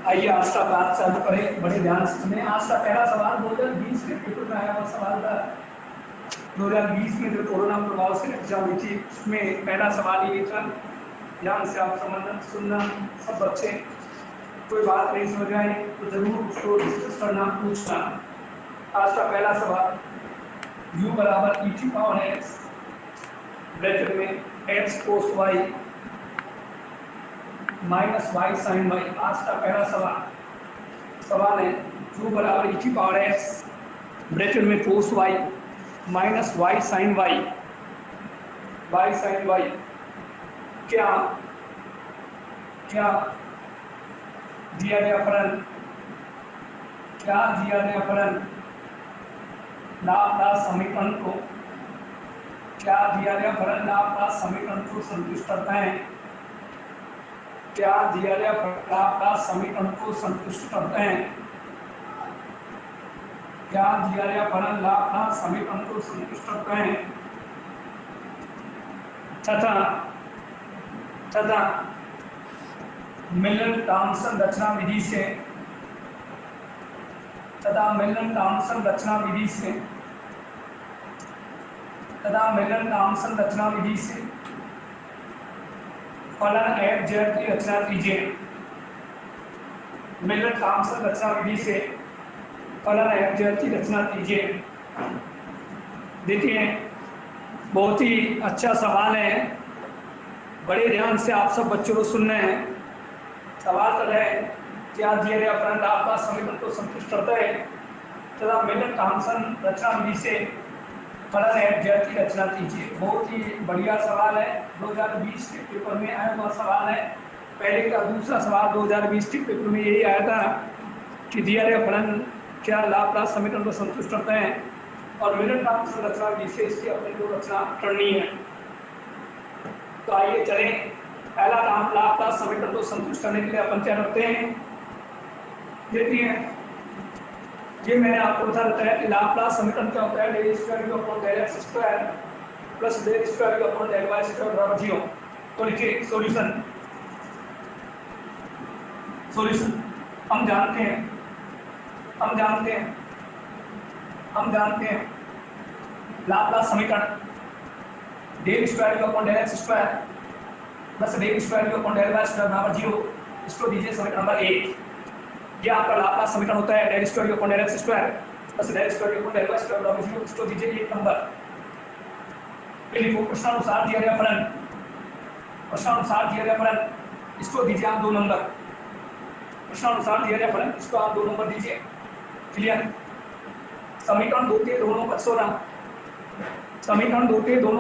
आइए आज का बात चालू करें, बड़े ध्यान से सुने। आज का पहला सवाल 2020 के पेपर में आया हुआ सवाल था। 2020 में जो कोरोना प्रभाव से एग्जाम हुई थी उसमें पहला सवाल ये था। ध्यान से आप समझना, सुनना सब बच्चे। कोई बात नहीं समझ आए तो जरूर उसको डिस्कस करना, पूछना। आज का पहला सवाल, u बराबर e T power x bracket में x cos y minus y sine y. आज का पहला सवाल है u बराबर e T power x bracket में cos y minus y sine y क्या दिया गया फलन लाप्लास समीकरण को संतुष्ट करता है? क्या दिया गया लाप्लास समीकरण को संतुष्ट करते हैं? क्या दिया गया फलन लाप्लास समीकरण को संतुष्ट करते हैं? तथा मिलन थॉमसन रचना विधि से फलन एफ जेड की रचना कीजिए। मिलन थॉमसन रचना विधि से फलन एफ जेड की रचना कीजिए। देखिए, बहुत ही अच्छा सवाल है, बड़े ध्यान से आप सब बच्चों को सुनना है। सवाल कर रहे हैं क्या दिया गया फलन लाप्लास समीकरण को संतुष्ट करता है तथा मिलन थॉमसन रचना विधि से फलन एफ जेड की रचना कीजिए। बहुत ही बढ़िया सवाल है, 2020 के पेपर में आया हुआ सवाल है। पहले का दूसरा सवाल 2020 के पेपर में यही आया था कि दिया गया फलन क्या लाप्लास समीकरण को संतुष्ट करते हैं और मिलन थॉमसन रचना विधि से इसकी अपने को रचना करनी है। तो आइए चलें, पहला काम लाप्लास समीकरण को संतुष्ट करने के लिए अपन क्या करते हैं, देखिए। ये मैंने आपको बता देता है कि लाप्लास समीकरण क्या होता है, del square u upon del x square plus del square u upon del y square बराबर 0। तो लिखिए सॉल्यूशन। हम जानते हैं लाप्लास समीकरण del square u upon del x square plus del square u upon del y square बराबर 0। इसको दीजिए समीकरण नंबर 1। ये आपका लाप्लास समीकरण होता है del square u upon del x square plus del square u upon del y square बराबर 0। इसको दीजिए 1 नंबर। फिर लिखो प्रश्नानुसार दिया गया फलन, इसको दीजिए आप 2 नंबर। प्रश्नानुसार दिया गया फलन, इसको आप 2 नंबर दीजिए। क्लियर? समीकरण 2 के दोनों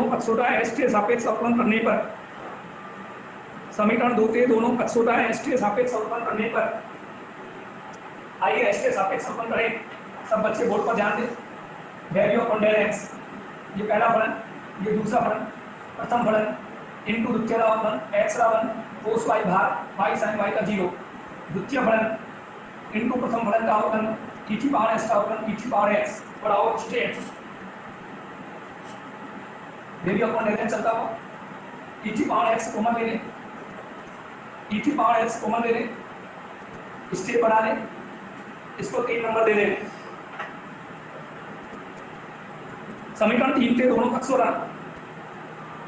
पक्षों का एस के सापेक्ष अवकलन करने पर आइए एस के सापेक्ष अवकलन करें। सब बच्चे बोर्ड पर ध्यान दें। Del u upon del x, ये पहला फलन, ये दूसरा फलन। प्रथम फलन इनटू द्वितीय फलन एक्स रावन कोस वाई भाग वाई साइन वाई का 0। द्वितीय फलन इनटू प्रथम फलन का अवकलन ई टी पावर एक्स का अवकलन ई टी पावर एक्स बढ़ाओ स्टेट। Del u upon del x चलता हो, e T power x common ले लें, स्टेट बना लें, इसको 3 नंबर दे दें। समीकरण 3 के दोनों पक्षों का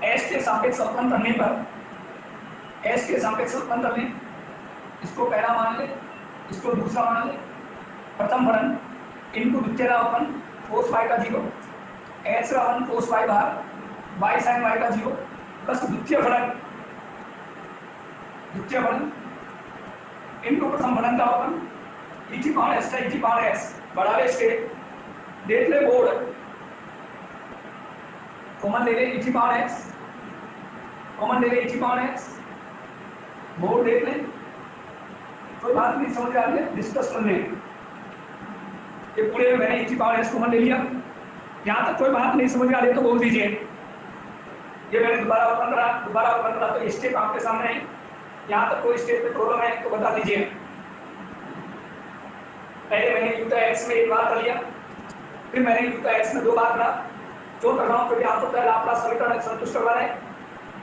एस के सापेक्ष अवकलन करने पर इसको पहला मान ले, इसको दूसरा मान ले। प्रथम फलन इनटू द्वितीय अवकलन कोस वाई का 0 एक्स रावन कोस वाई भाग वाई साइन वाई का 0 प्लस द्वितीय फलन इनटू प्रथम फलन का अवकलन ई टी पावर एक्स का ई टी पावर एक्स बढ़ावे स्टेट। देख ले बोर्ड, कॉमन ले ले E T power x, board देख ले। कोई बात नहीं समझ आ रही है, डिस्कस कर लें। ये पूरे में मैंने E T power x common ले लिया। यहाँ तक कोई बात नहीं समझ आ रही है तो बोल दीजिए। ये मैंने दोबारा ओपन करा तो स्टेप आपके सामने है। यहाँ तक कोई स्टेप में प्रॉब्लम है तो बता दीजिए। पहले मैंने यूटा एक्स में एक बार कर लिया, फिर मैंने यूटा एक्स में 2 बार करा। जो कर रहा हूँ क्योंकि आपको पहले लाप्लास समीकरण संतुष्ट करवाना है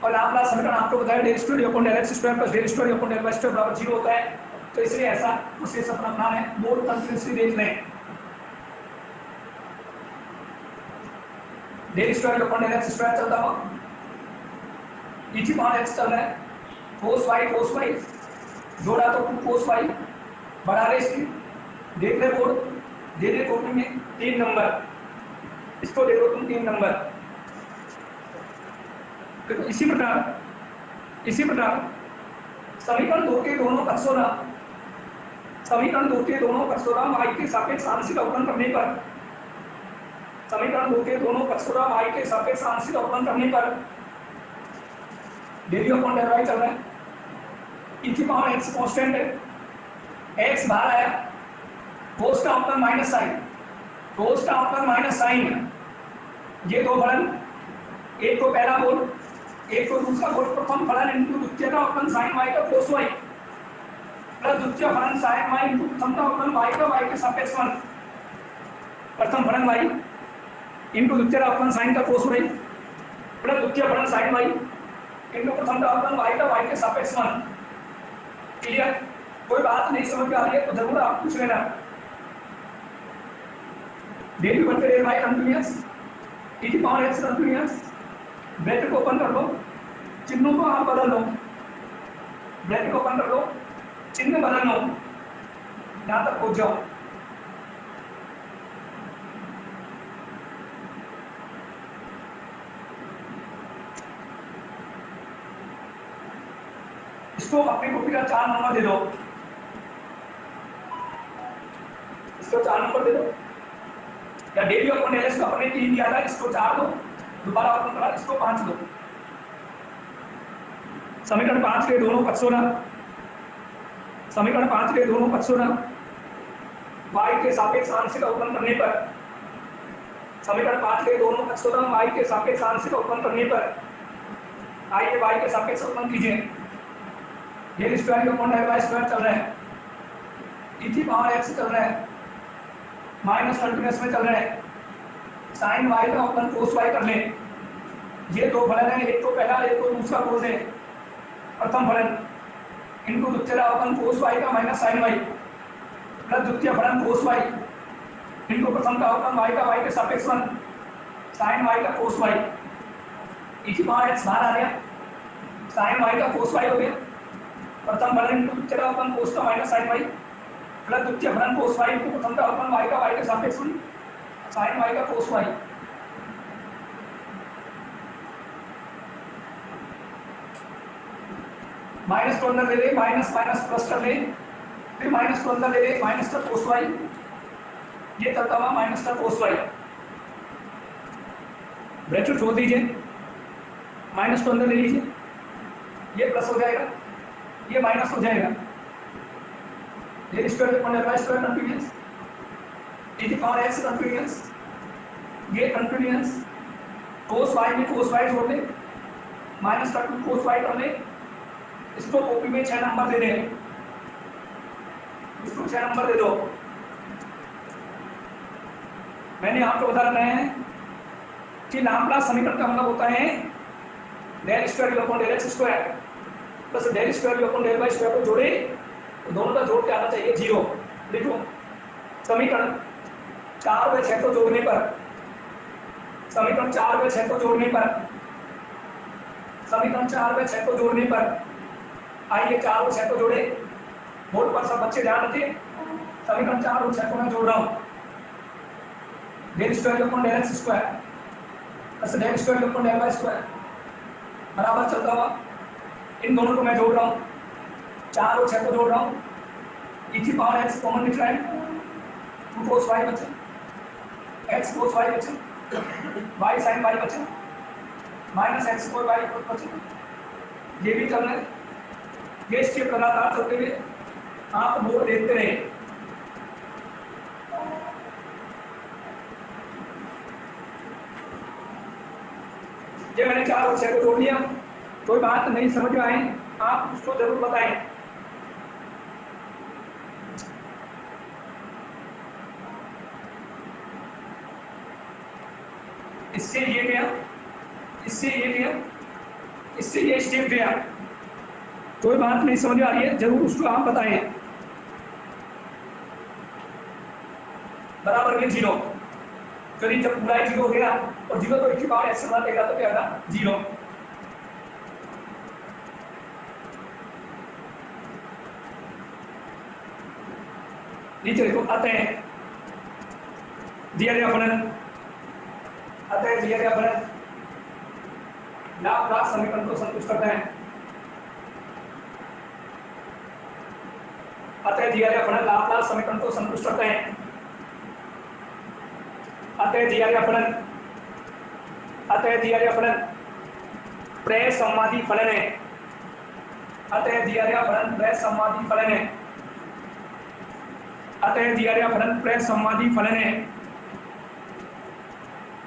और लाप्लास समीकरण आपको बताया del square upon del x square plus del square upon del y square बराबर 0 होता है। तो इसलिए ऐसा प्रोसेस अपना अपनाना है। बोर्ड कंटिन्यूसली देख लें। Del square upon del x square चलता हुआ, e की पावर x चल रहा है, cos y जोड़ा तो 2 cos y, बढ़ा रहे इसकी, देख रहे बोर्ड, दे दे कॉपी में 3 नंबर, इसको दे दो तुम 3 नंबर। तो इसी प्रकार समीकरण 2 के दोनों पक्षों का y के सापेक्ष आंशिक अवकलन करने पर, समीकरण 2 के दोनों पक्षों का y के सापेक्ष आंशिक अवकलन करने पर डेल अपॉन डेल y चल रहा है, e की पावर x कांस्टेंट है, x बाहर आया, cos का अवकलन माइनस साइन, ये दो फलन, एक को पहला बोल, एक को दूसरा बोल, प्रथम फलन इनटू द्वितीय का अवकलन sin y का cos y प्लस द्वितीय फलन sin y इनटू प्रथम का अवकलन y का y के सापेक्ष फलन, प्रथम फलन y इनटू द्वितीय का अवकलन sin का cos y प्लस द्वितीय फलन sin y इनटू प्रथम का अवकलन y का y के सापेक्ष फलन। क्लियर? कोई बात नहीं समझ में आ रही है तो जरूर आप पूछ लेना। डेल बनते डेल y कंटीन्यूअस, e की पावर x कंटीन्यूअस, ब्रैकेट को ओपन कर लो, चिन्हों को आप बदल लो, ब्रैकेट को ओपन कर लो, चिन्ह बदल लो, यहां तक पहुंच जाओ। इसको अपनी कॉपी का 4 नंबर दे दो, इसको 4 नंबर दे दो, या डेली अपॉन डेल एक्स का अपने 3 दिया था, इसको 4 दो, दोबारा अपन करा, इसको 5 दो। समीकरण 5 के दोनों पक्षों का y के सापेक्ष आंशिक अवकलन करने पर, समीकरण 5 के दोनों पक्षों का y के सापेक्ष आंशिक अवकलन करने पर, आइए y के सापेक्ष अवकलन कीजिए। Del square upon del y square चल रहा है, e की पावर x चल रहा है, माइनस कंटीन्यूअस में चल रहा है, sin y का अवकलन cos y कर लें, ये दो फलन है, एक को पहला एक को दूसरा बोल दें, प्रथम फलन इनको द्वितीय अवकलन cos y का माइनस sin y प्लस द्वितीय फलन cos y इनको प्रथम का अवकलन y का y के सापेक्ष फलन sin y का cos y, e की पावर x बाहर आ गया, sin y का cos y हो गया, प्रथम फलन इनको द्वितीय अवकलन cos का माइनस sin y प्लस द्वितीय फलन cos y इनको प्रथम का अवकलन y का y के सापेक्ष फलन sin y का cos y। माइनस को अंदर ले ले, माइनस प्लस कर ले, फिर माइनस को अंदर ले ले, माइनस का cos y, ये चलता हुआ माइनस का cos y, ब्रैकेट छोड़ दीजिए, माइनस को अंदर ले लीजिए, ये प्लस हो जाएगा, ये माइनस हो जाएगा, del square upon del y square continuous, e की पावर x कंटीन्यूअस, ये कंटीन्यूअस, cos y में cos y जोड़ ले, माइनस का 2 cos y कर ले, इसको कॉपी में 6 नंबर दे दें, इसको 6 नंबर दे दो। मैंने आपको बता रखा है कि लाप्लास समीकरण का मतलब होता है del square upon del x square plus del square upon del y square को जोड़े तो दोनों का जोड़ क्या आना चाहिए 0। देखो समीकरण 4 व 6 को जोड़ने पर, समीकरण 4 व 6 को जोड़ने पर, समीकरण 4 व 6 को जोड़ने पर, आइए 4 और 6 को जोड़े, बोर्ड पर सब बच्चे ध्यान रखिए, समीकरण 4 और 6 को मैं जोड़ रहा हूँ, del square upon del x square plus del square upon del y square बराबर चलता हुआ, इन दोनों को मैं जोड़ रहा हूँ, 4 और 6 को जोड़ रहा हूँ, e की पावर x कॉमन निकला है, 2 cos y बचे, x cos y बचे, y sin y बचे, माइनस x cos y बचे, ये भी चल रहा है, ये स्टेप लगातार चलते हुए आप बोर्ड देखते रहे। ये मैंने 4 और 6 को जोड़ लिया, कोई बात नहीं समझ में आए आप उसको जरूर बताएं। इससे ये गया, इससे ये गया, इससे ये स्टेप गया, कोई बात नहीं समझ में आ रही है जरूर उसको आप बताएं। बराबर में 0। फिर जब पूरा 0 हो गया और 0 तो e पावर x देगा तो क्या होगा 0। नीचे देखो अतः दिया गया फलन, अतः दिया गया फलन लाप्लास समीकरण को संतुष्ट करता है। अतः दिया गया फलन लाप्लास समीकरण को संतुष्ट करता है। अतः दिया गया फलन, अतः दिया गया फलन प्रसंवादी फलन है। अतः दिया गया फलन प्रसंवादी फलन है। अतः दिया गया फलन प्रसंवादी फलन है।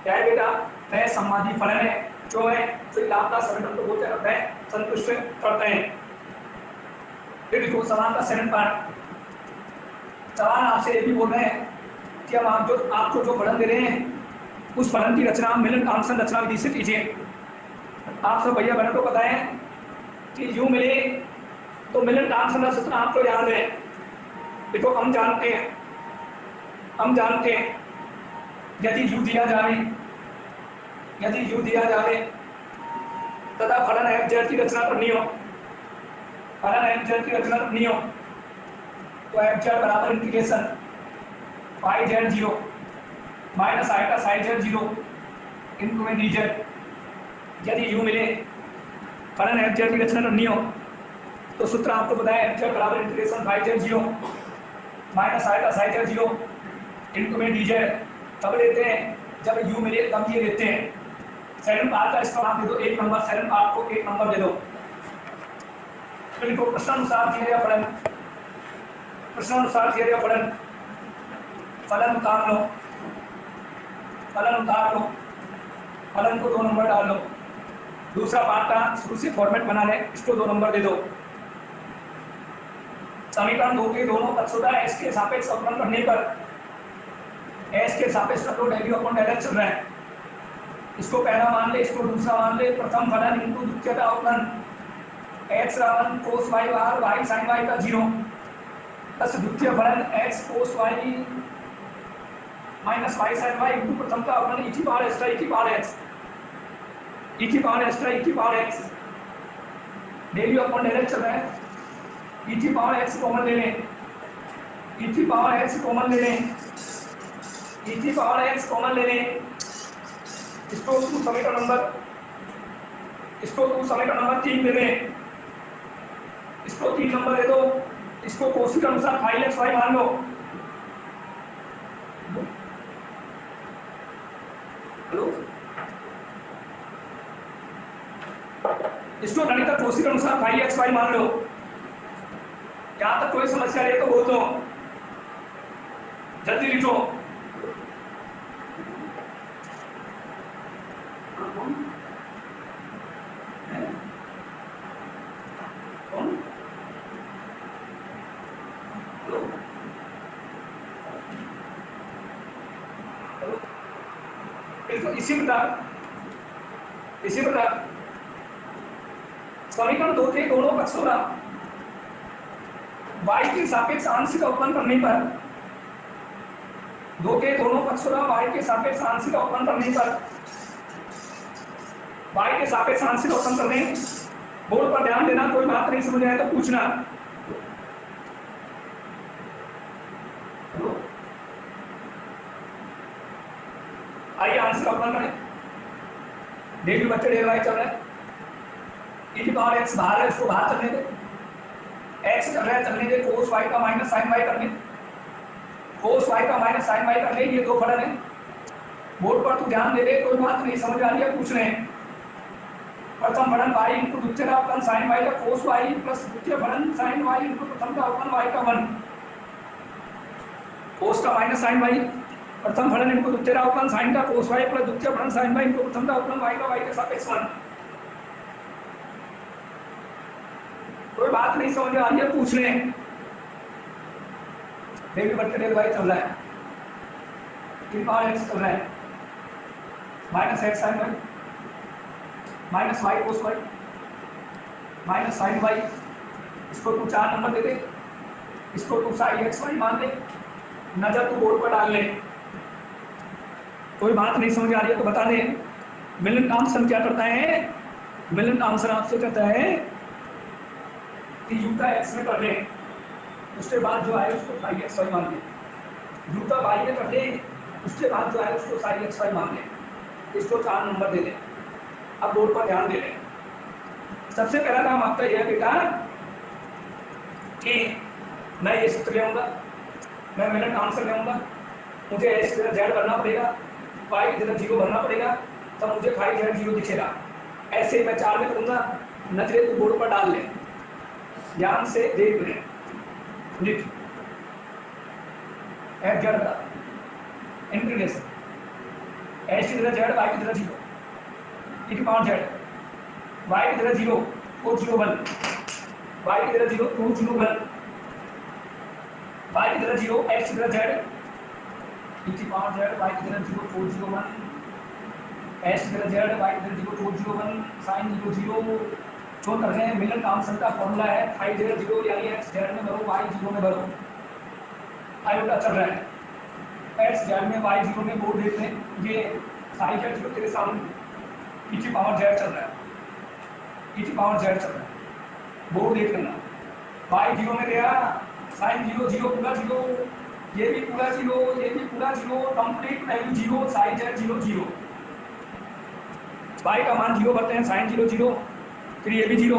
क्या है बेटा? प्रसंवादी फलन है जो है तो लाप्लास समीकरण को क्या करता है? संतुष्ट करते हैं। फिर देखो सवाल का सेकंड पार्ट। सवाल आपसे ये भी बोल रहे हैं कि हम आपको जो फलन दे रहे हैं उस फलन की रचना मिलन थॉम्सन रचना विधि से कीजिए। आप सब भैया बहनों को बताएं कि यू मिले तो मिलन थॉम्सन रचना आपको याद है। देखो हम जानते हैं यदि यू दिया जाए, यदि यू दिया जाए तथा फलन एफ जेड की रचना करनी हो, फलन एफ जेड की रचना करनी हो तो एफ जेड बराबर integration phi z 0 minus iota psi z 0 into में डी जेड। यदि यू मिले फलन एफ जेड की रचना करनी हो तो सूत्र आपको बताया एफ जेड बराबर integration phi z 0 minus iota psi z 0 into में डी जेड। तब लेते हैं जब यू मिले तब ये लेते हैं। सेकंड पार्ट का इसका आप दे दो 1 नंबर, सेकंड पार्ट को 1 नंबर दे दो। तो इनको प्रश्नानुसार दिया गया फलन, प्रश्नानुसार दिया गया फलन, फलन उतार लो, फलन उतार लो, फलन को 2 नंबर डाल लो। दूसरा पार्ट का शुरू से फॉर्मेट बना ले, इसको 2 नंबर दे दो। समीकरण 2 के दोनों पक्षों एस के सापेक्ष अवकलन करने पर एस के सापेक्ष अपलोड डेल्यू अपॉन डेल एक्स चल रहा है। इसको पहला मान ले, इसको दूसरा मान ले। प्रथम फलन इनटू द्वितीय का अवकलन x रावन cos y बार y sin y का 0 प्लस द्वितीय फलन x cos y minus y sin y into प्रथम का अवकलन e की पावर एक्स्ट्रा e की पावर x, e की पावर एक्स्ट्रा e की power x del u upon del x चल रहा है। e की पावर x कॉमन ले लें, e की पावर x कॉमन ले लें, e की पावर x कॉमन ले लें। इसको तू समीकरण नंबर, इसको तू समीकरण नंबर 3 दे दें, इसको 3 नंबर दे दो। इसको कोशी के अनुसार फाइल एक्स वाई मान लो। हेलो, इसको गणित कोशी के अनुसार फाइल एक्स वाई मान लो। यहाँ तक कोई समस्या है तो बोल दो, जल्दी लिखो। इसी प्रकार समीकरण 2 के दोनों पक्षों का y के सापेक्ष आंशिक अवकलन करने पर, 2 के दोनों पक्षों का y के सापेक्ष आंशिक अवकलन करने पर, y के सापेक्ष आंशिक अवकलन करने, बोर्ड पर ध्यान देना, कोई बात नहीं समझ आए तो पूछना। आइए आंशिक अवकलन करें। डेल बच्चे डेल वाई चल रहा है, e की पावर x बाहर है, इसको बाहर चलने दे। x चल रहा है, चलने दे। cos y का माइनस sin y करने, cos y का माइनस sin y करने, ये 2 फलन है। बोर्ड पर तू ध्यान दे दे, कोई बात नहीं समझ आ रही है पूछ रहे हैं। प्रथम फलन y इनटू द्वितीय का अवकलन sin y का cos y प्लस द्वितीय फलन sin y इनटू प्रथम का अवकलन y का 1 cos का माइनस sin y, प्रथम फलन इनको द्वितीय अवकलन sin का cos y प्लस द्वितीय फलन sin y इनको प्रथम का अवकलन y का y के सापेक्ष 1। कोई बात नहीं समझ आ रही है पूछ ले। डेल बट्टे डेल y चल रहा है, e पावर x चल रहा है, minus x sin y minus y cos y minus sin y। इसको तू 4 नंबर दे दे, इसको तू sin x y मान दे। नजर तो बोर्ड पर डाल ले। कोई बात नहीं समझ आ रही है तो बता दें। मिलन थॉमसन क्या करता है? मिलन थॉमसन आपसे कहता है कि यू का एक्स में कर ले, उसके बाद जो आए उसको फाई एक्स वाई मान ले। यू का वाई में कर ले, उसके बाद जो आए उसको साई एक्स वाई मान ले। इसको 4 नंबर दे दें। अब बोर्ड पर ध्यान दे लें। सबसे पहला काम आपका यह है बेटा कि मैं ये सूत्र ले आऊंगा, मैं मिलन आंसर ले आऊंगा, मुझे एक्स की जेड भरना पड़ेगा, वाई की जगह 0 भरना पड़ेगा, तब मुझे फाई जेड 0 दिखेगा। ऐसे मैं 4 में करूंगा। नजरे तो बोर्ड पर डाल ले, ध्यान से देख ले, लिख एफ जेड का इंटीग्रेशन एक्स की जगह जेड, वाई की जगह 0, e की पावर जेड, वाई की जगह 0 401, वाई की जगह 0 201, वाई की जगह 0 एक्स की जगह जेड, e की पावर जेड, वाई की जगह 0 401, एक्स की जगह जेड, वाई की जगह 0 401, साइन 0 जो कर रहे हैं। मिलन थॉमसन का फॉर्मूला है फाई जगह 0 यानी एक्स जेड में भरो, वाई 0 में भरो। आयोटा चल रहा है एक्स जेड में, वाई 0 में। बोर्ड देख लें, ये साई जेड 0 तेरे सामने, e की पावर जेड चल रहा है, e की पावर जेड चल रहा है। बोर्ड देख लेना, वाई 0 में गया, साइन 0 0 पूरा 0, ये भी पूरा 0, ये भी पूरा 0, complete value 0, sine z 0 0। Y का मान 0 भरते हैं, साइन 0 0, फिर ये भी 0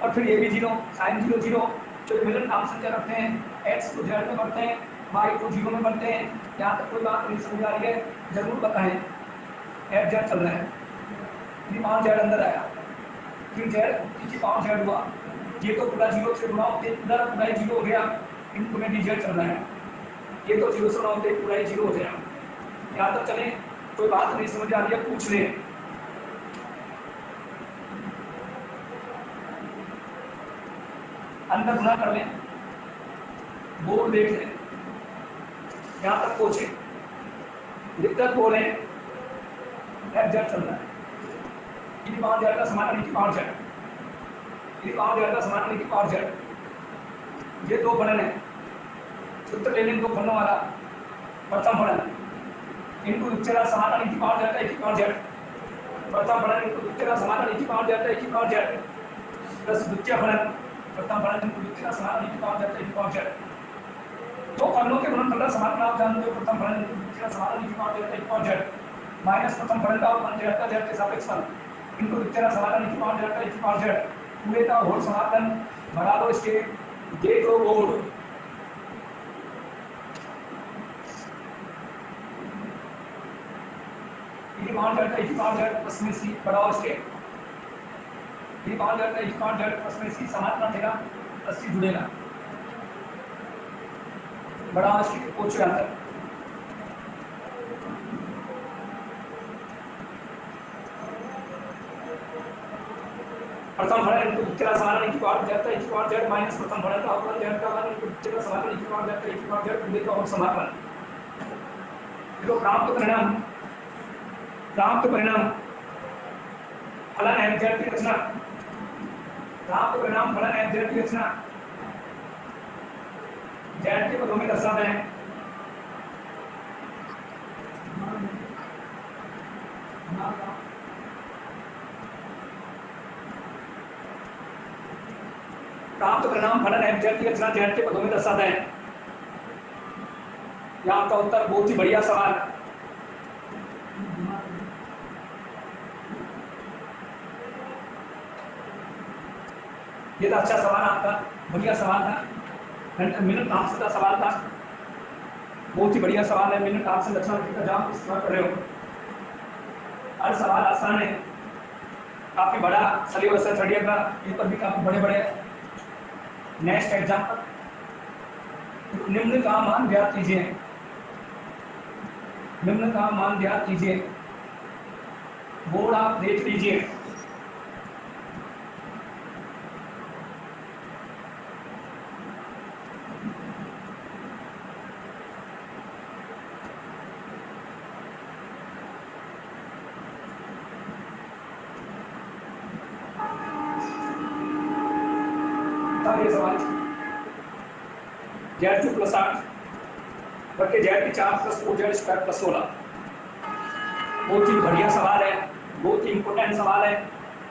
और फिर ये भी 0, साइन 0 0। तो मिलन थॉमसन क्या करते हैं? एक्स को जेड में भरते हैं, वाई को 0 में भरते हैं। यहाँ तक कोई बात नहीं समझ आ रही है जरूर बताएं। एफ जेड चल रहा है, ये पावर जेड अंदर आया, फिर जेड की पावर जेड हुआ, ये तो पूरा 0 से गुणा होते पूरा 0 हो गया, इनको में डी जेड चल रहा है, ये तो 0 से गुणा होते पूरा 0 हो गया। यहाँ तक चले, कोई बात नहीं समझ आ रही है पूछ ले। अंदर गुना कर लें, बोर्ड देख लें, यहाँ तक पहुंचे, दिक्कत बोले एफ जेड चल रहा है, इनकी पावर जेड का समाधान, इनकी पावर जेड, इनकी पावर जेड का समाधान, इनकी पावर जेड। ये 2 फलन है, सूत्र ले लें 2 फलनों वाला। प्रथम फलन इनको द्वितीय समाधान, इनकी पावर जेड का, इनकी पावर जेड। प्रथम फलन इनको द्वितीय समाधान, इनकी पावर जेड का, इनकी पावर जेड, प्लस द्वितीय फलन प्रथम फलन इनको द्वितीय समाधान, इनकी पावर जेड का, इनकी पावर जेड। 2 फलनों के गुणनफल का समाधान आप जानते हो, प्रथम फलन इनको द्वितीय समाधान, इनकी पावर जेड का, इनकी पावर जेड, माइनस प्रथम फलन का और जेड का जेड के सापेक्ष फल, इनको द्वितीय समाधान, इनकी पावर जेड का, इनकी पावर जेड, पूरे का होल समाधान बढ़ा दो इसके, देख लो बोर्ड। इनकी पावर जेड का, इनकी पावर जेड प्लस में सी बढ़ाओ इसके, ये पावर जेड का, इनकी पावर जेड प्लस में सी समाधान देगा, 80 जुड़ेगा, बढ़ाओ इसके, पूछो यहाँ तक। प्रथम फलन इनको द्वितीय समाधान, इनकी पावर जेड का, इनकी पावर जेड, माइनस प्रथम फलन का अवकलन जेड का मान, इनको द्वितीय समाधान, इनकी पावर जेड का, इनकी पावर जेड, पूरे का होल समाधान। देखो प्राप्त परिणाम, प्राप्त परिणाम फलन एफ जेड की रचना, प्राप्त परिणाम फलन एफ जेड की रचना जेड के पदों में दर्शाते हैं। प्राप्त परिणाम फलन एफ जेड की रचना जेड के पदों में दर्शाते हैं। यहाँ आपका उत्तर बहुत ही बढ़िया सवाल। ये था अच्छा सवाल आपका, बढ़िया सवाल था, मिलन थॉमसन का सवाल था, बहुत ही बढ़िया सवाल है। मिलन थॉमसन लक्षण का जवाब इस बार कर रहे हो। हर सवाल आसान है, काफी बड़ा सिलेबस है, थर्ड ईयर का, पेपर भी काफी बड़े बड़े। नेक्स्ट एग्जाम्पल, निम्न का मान ज्ञात कीजिए, निम्न का मान ज्ञात कीजिए, बोर्ड आप देख लीजिए। ये सवाल जेड 2 + 8 वर्ग के जेड की 4 प्लस 4z स्क्वायर प्लस 16। बहुत ही बढ़िया सवाल है, बहुत ही इंपोर्टेंट सवाल है,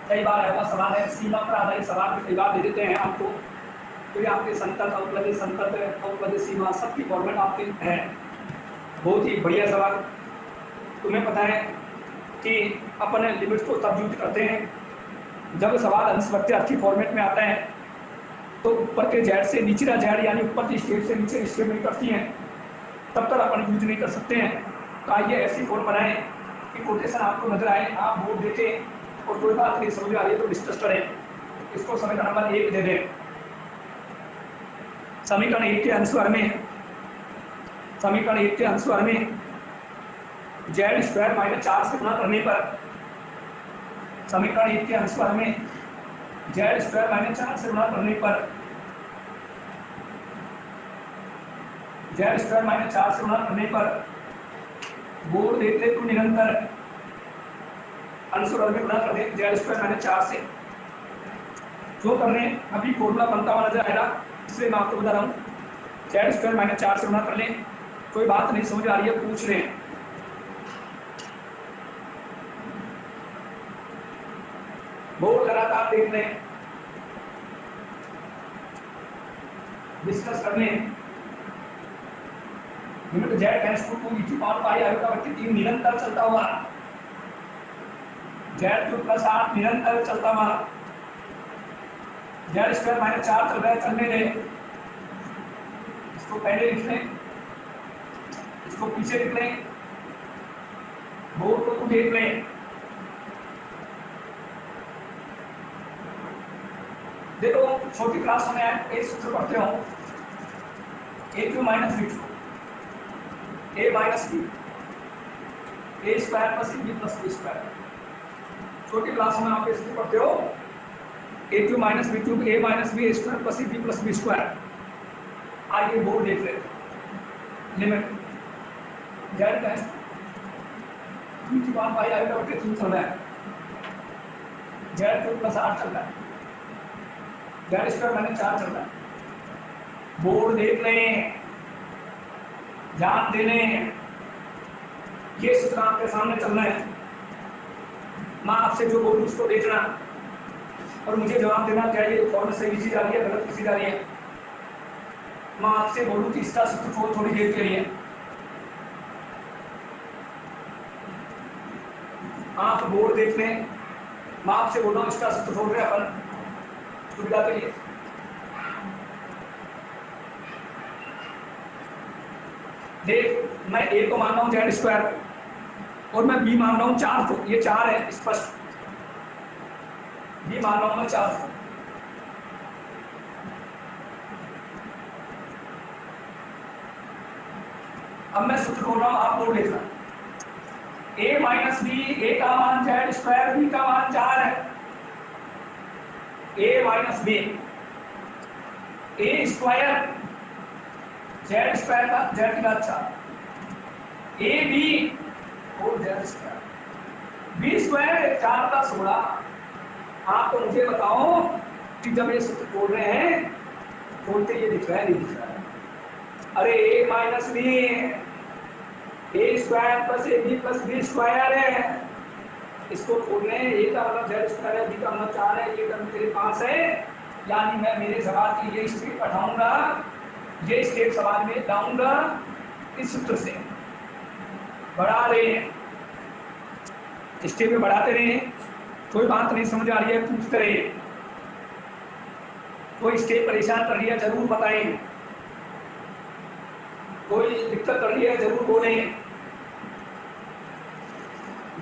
कई बार ऐसा सवाल है, सीमा पर आधारित सवाल भी कई बार दे देते हैं आपको। तो ये आपके संतत, अवकलज संतत, अवकलज सीमा सबकी फॉर्मेट आपके है। बहुत ही बढ़िया सवाल। तुम्हें पता है कि अपन लिमिट्स को तब यूज करते हैं जब सवाल अंश प्रत्यार्थी फॉर्मेट में आता है, तो ऊपर के जेड से नीचे जेड यानी ऊपर की स्टेप से नीचे स्टेप नहीं करती हैं, तब तक अपन यूज नहीं कर सकते हैं। तो आइए ऐसी फॉर्म बनाएं कि कोटेशन आपको नजर आए, आप बोर्ड देखें और कोई बात नहीं समझ आ रही है तो डिस्कस करें। इसको समीकरण नंबर 1 दे दें। समीकरण 1 के अनुसार में, समीकरण 1 के अनुसार में जेड स्क्वायर माइनस 4 से गुणा करने पर, समीकरण 1 के अनुसार में जेड स्क्वायर माइनस 4 से गुणा करने पर, जेड स्क्वायर माइनस 4 से गुणा करने पर बोर्ड देते तो निरंतर अनुसार में गुणा कर दे जेड स्क्वायर माइनस 4 से। जो करने अभी फॉर्मूला बनता हुआ नजर आएगा, इसलिए मैं आपको बता रहा हूँ जेड स्क्वायर माइनस 4 से गुणा कर लें। कोई बात नहीं समझ आ रही है पूछ लें। बोर्ड लगातार देख लें, डिस्कस कर लें। Limit z tends to 2 e power pi iota बटे 3 निरंतर चलता हुआ, जेड क्यूब प्लस 8 निरंतर चलता हुआ, जेड स्क्वायर माइनस 4 चल रहा है, चलने दें। इसको पहले लिख लें, इसको पीछे लिख लें, बोर्ड को देख लें। देखो छोटी क्लास में एक सूत्र पढ़ते हो, a cube minus b cube, a minus b, a square plus b plus b square. छोटी क्लास में आप इसको पढ़ते हो, a cube minus b cube, a minus b square plus b plus b square. आइए बोर्ड देख लेते हैं। Limit z tends to e power pi iota बटे 3 चल रहा है, जेड क्यूब प्लस 8 चल रहा है, जेड स्क्वायर माइनस 4 चल रहा है। बोर्ड देख लें, ध्यान दे लें, ये सूत्र आपके सामने चलना है। मैं आपसे जो बोलूं उसको देखना और मुझे जवाब देना, क्या ये फॉर्मूला सही लिखी जा रही है, गलत लिखी जा रही है। मैं आपसे बोलूं कि इसका सूत्र छोड़ थोड़ी देर के लिए आप बोर्ड देख लें। मैं आपसे बोल रहा हूँ इसका सूत्र छोड़ रहे हैं अपन सुविधा के लिए। देख, मैं ए को मान रहा हूँ जेड स्क्वायर और मैं बी मान रहा हूँ 4 को, ये 4 है स्पष्ट, बी मान रहा हूँ मैं 4 को। अब मैं सूत्र बोल रहा हूँ, आप बोर्ड देखना। ए माइनस बी, ए का मान जेड स्क्वायर, बी का मान 4 है। ए minus b, a square Z square का जेड का 4, ए बी और जेड स्क्वायर, बी स्क्वायर 4 का 16। आप तो मुझे बताओ कि जब ये सूत्र बोल रहे हैं बोलते ये दिख रहा है नहीं दिख रहा है? अरे a minus b, a square plus a b plus b square है, इसको खोल रहे हैं। ए का मतलब जेड स्क्वायर है, बी का मतलब 4 है, ये टर्म तेरे पास है, यानी मैं मेरे सवाल की ये स्टेप पढ़ाऊंगा, ये स्टेप सवाल में लाऊंगा इस सूत्र से। बढ़ा रहे हैं, स्टेप में बढ़ाते रहे, कोई बात नहीं समझ आ रही है पूछते रहिए, कोई स्टेप परेशान कर रही है जरूर बताएं, कोई दिक्कत कर रही है जरूर बोलें।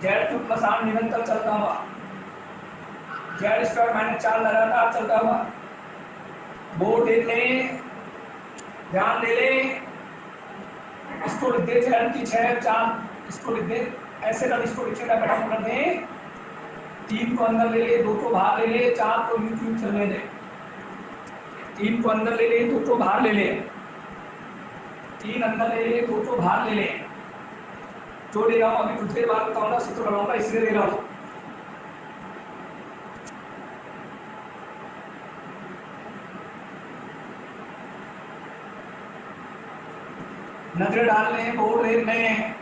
जेड क्यूब प्लस 8 निरंतर चलता हुआ, जेड स्क्वायर माइनस 4 लगातार चलता हुआ। बोर्ड देख लें, ध्यान दे लें, इसको लिख दे जेड की 6 4, इसको लिख दे ऐसे कर, इसको लिखेगा खत्म कर दें। 3 को अंदर ले ले, 2 को बाहर ले ले, 4 को यू क्यूब चलने दे। 3 को अंदर ले ले, 2 को बाहर ले ले, 3 अंदर ले ले, 2 को बाहर ले ले। जो ले रहा हूँ अभी कुछ देर बाद बताऊंगा, सूत्र बनाऊंगा इसलिए ले रहा हूँ। नजरें डाल लें, बोर्ड देख लें।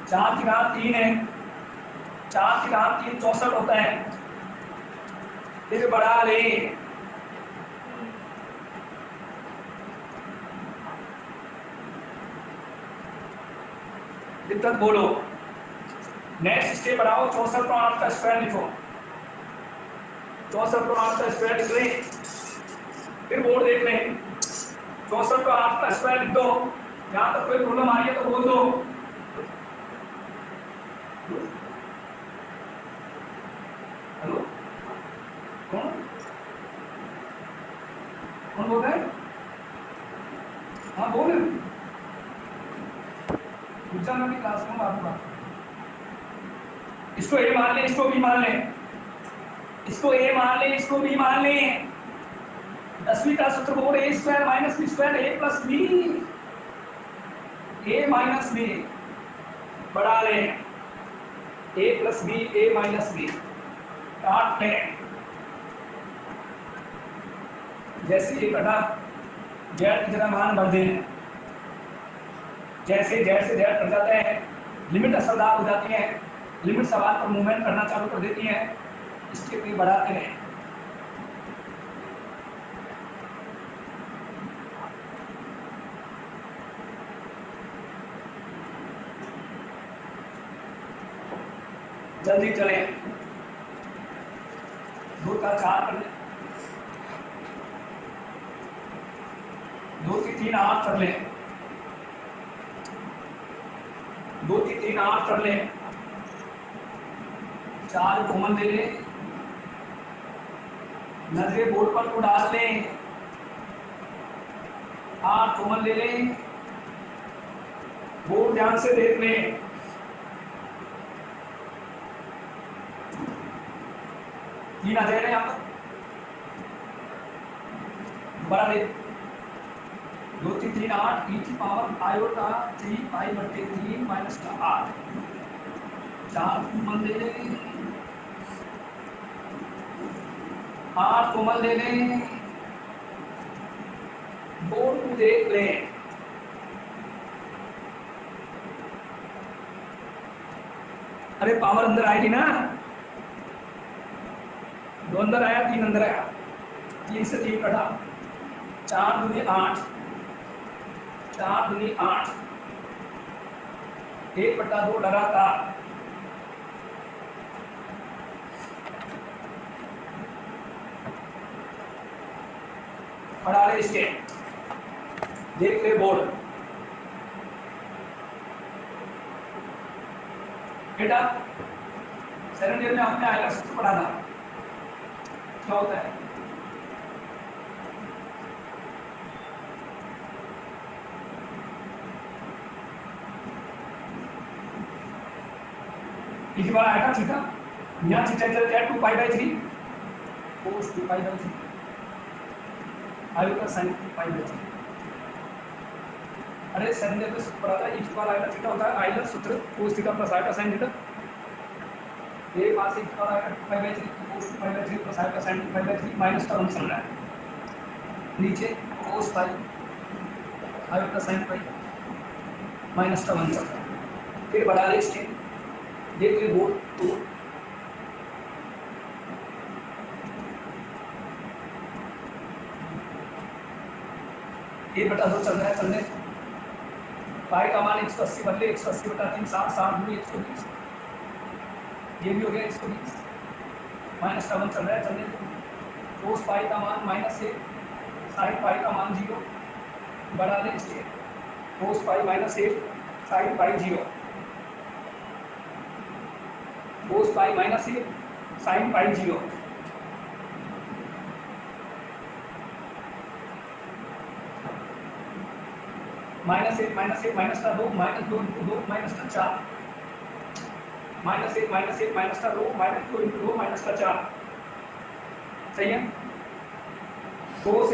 4 की घात 3 है, 4 की घात 3 64 होता है। फिर बढ़ा लें, दिक्कत बोलो। नेक्स्ट स्टेप बढ़ाओ, 64 को 8 का स्क्वायर लिखो, 64 को 8 का स्क्वायर लिख लें। फिर बोर्ड देख लें, 64 को 8 का स्क्वायर लिख दो। यहाँ तक कोई प्रॉब्लम आ रही है तो बोल दो। हेलो, कौन कौन बोल रहा है? हाँ बोल, मैं क्लास में बात बात। इसको ए मान लें, इसको बी मान लें, इसको ए मान लें, इसको बी मान लें। 10वीं का सूत्र बोल ए स्क्वायर माइनस बी स्क्वायर ए प्लस बी, ए माइनस बी बढ़ा लें, ए प्लस बी ए माइनस बी काट लें। जैसे ये कटा जेड की जगह मान भर दें, जैसे जेड से जेड कट जाते हैं, लिमिट असरदार हो जाती है, लिमिट सवाल पर मूवमेंट करना चालू कर देती है। इसके भी बढ़ाते हैं। जल्दी चले, 2 का 4 कर ले, 2 की 3 8 कर ले, 2 की 3 8 कर ले, 4 कॉमन ले ले, नजरे बोर्ड पर को डाल लें, 8 कॉमन ले लें, बोर्ड ध्यान से देख लें। तीन आ जाएगा यहाँ पर, दोबारा दे, 2 की 3 8 e की पावर आयोटा 3 पाई बटे 3 माइनस का 8, 4 कॉमन ले लें, 8 कॉमन ले लें, बोर्ड को देख लें। अरे पावर अंदर आएगी ना, 2 अंदर आया, 3 अंदर आया, 3 से 3 कटा, 4 दूनी 8, 4 दूनी 8, 1/2 लगातार, पढ़ा ले इसके, देख ले बोर्ड। बेटा सेकंड ईयर में आपने आएगा सूत्र पढ़ा था, क्या होता है? इस बार आएगा थीटा, यहाँ थीटा चल जाए 2 pi by 3 cos 2 pi by 3 आएगा sin 2 पाई बाई 3। अरे सेकंड ईयर में सूत्र पढ़ा था, इस बार आएगा थीटा होता है आइलर सूत्र cos थीटा प्लस आएगा sin थीटा, ये पास एक बार आएगा 2 pi by 3 cos 2 pi by 3 plus आएगा sin 2 पाई बाई 3 माइनस का 1 चल रहा है, नीचे cos पाई आएगा sin पाई माइनस का 1 चल रहा है। फिर बढ़ा ले इसके, देख ले बोर्ड तो ये बटा 2 चल रहा है, चलने पाई का मान 180 बदले 180 बटा 3 7 7 दूनी 120, ये भी हो गया 120, माइनस का 1 चल रहा है, चलने cos पाई का मान -1, sin पाई का मान 0, बढ़ा ले इसके, cos पाई -1 sin पाई 0, cos पाई -1 sin पाई 0, -1 माइनस का 2 -2 × 2 माइनस का 4, -1 माइनस का 2 -2 × 2 माइनस का 4, सही है। cos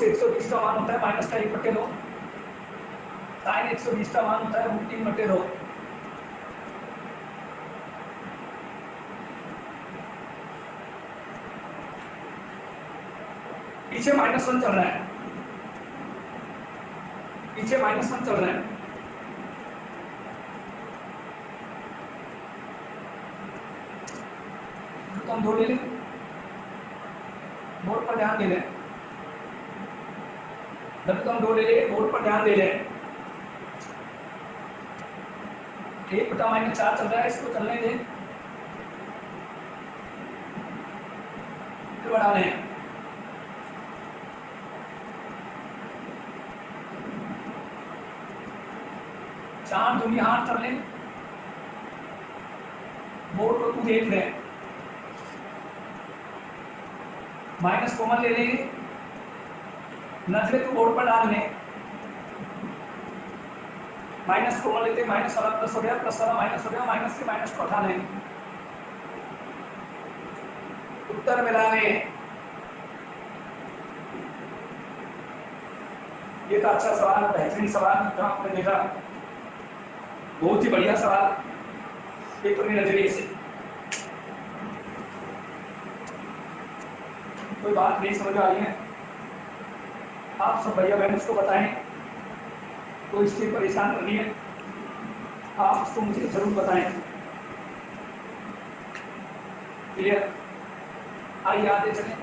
120 का मान होता है माइनस का 1/2, sin 120 का मान होता है √3/2। पीछे -1 चल रहा है, पीछे -1 चल रहे हैं। तो हम 2 ले लें, बोर्ड पर ध्यान दे लें। जब तो हम 2 ले लें, बोर्ड पर ध्यान दे लें। 1/-4 चल रहा है, इसको चलने दें, फिर बढ़ा लें। चार दूनी हाथ कर लें, बोर्ड को तू देख लें। माइनस कॉमन ले लेंगे, नजरें तो बोर्ड पर डाल लें। माइनस कॉमन लेते, माइनस वाला प्लस हो गया, प्लस वाला माइनस हो गया, माइनस से माइनस को हटा लें। उत्तर मिला लें। ये तो अच्छा सवाल, बेहतरीन सवाल जो आपने देखा, बहुत ही बढ़िया सवाल पेपर के नजरिए से। कोई बात नहीं समझ आई है, आप सब भैया बहन उसको बताएं, तो इससे परेशान करनी है, आप उसको मुझे जरूर बताएं। क्लियर? आइए आगे चलें,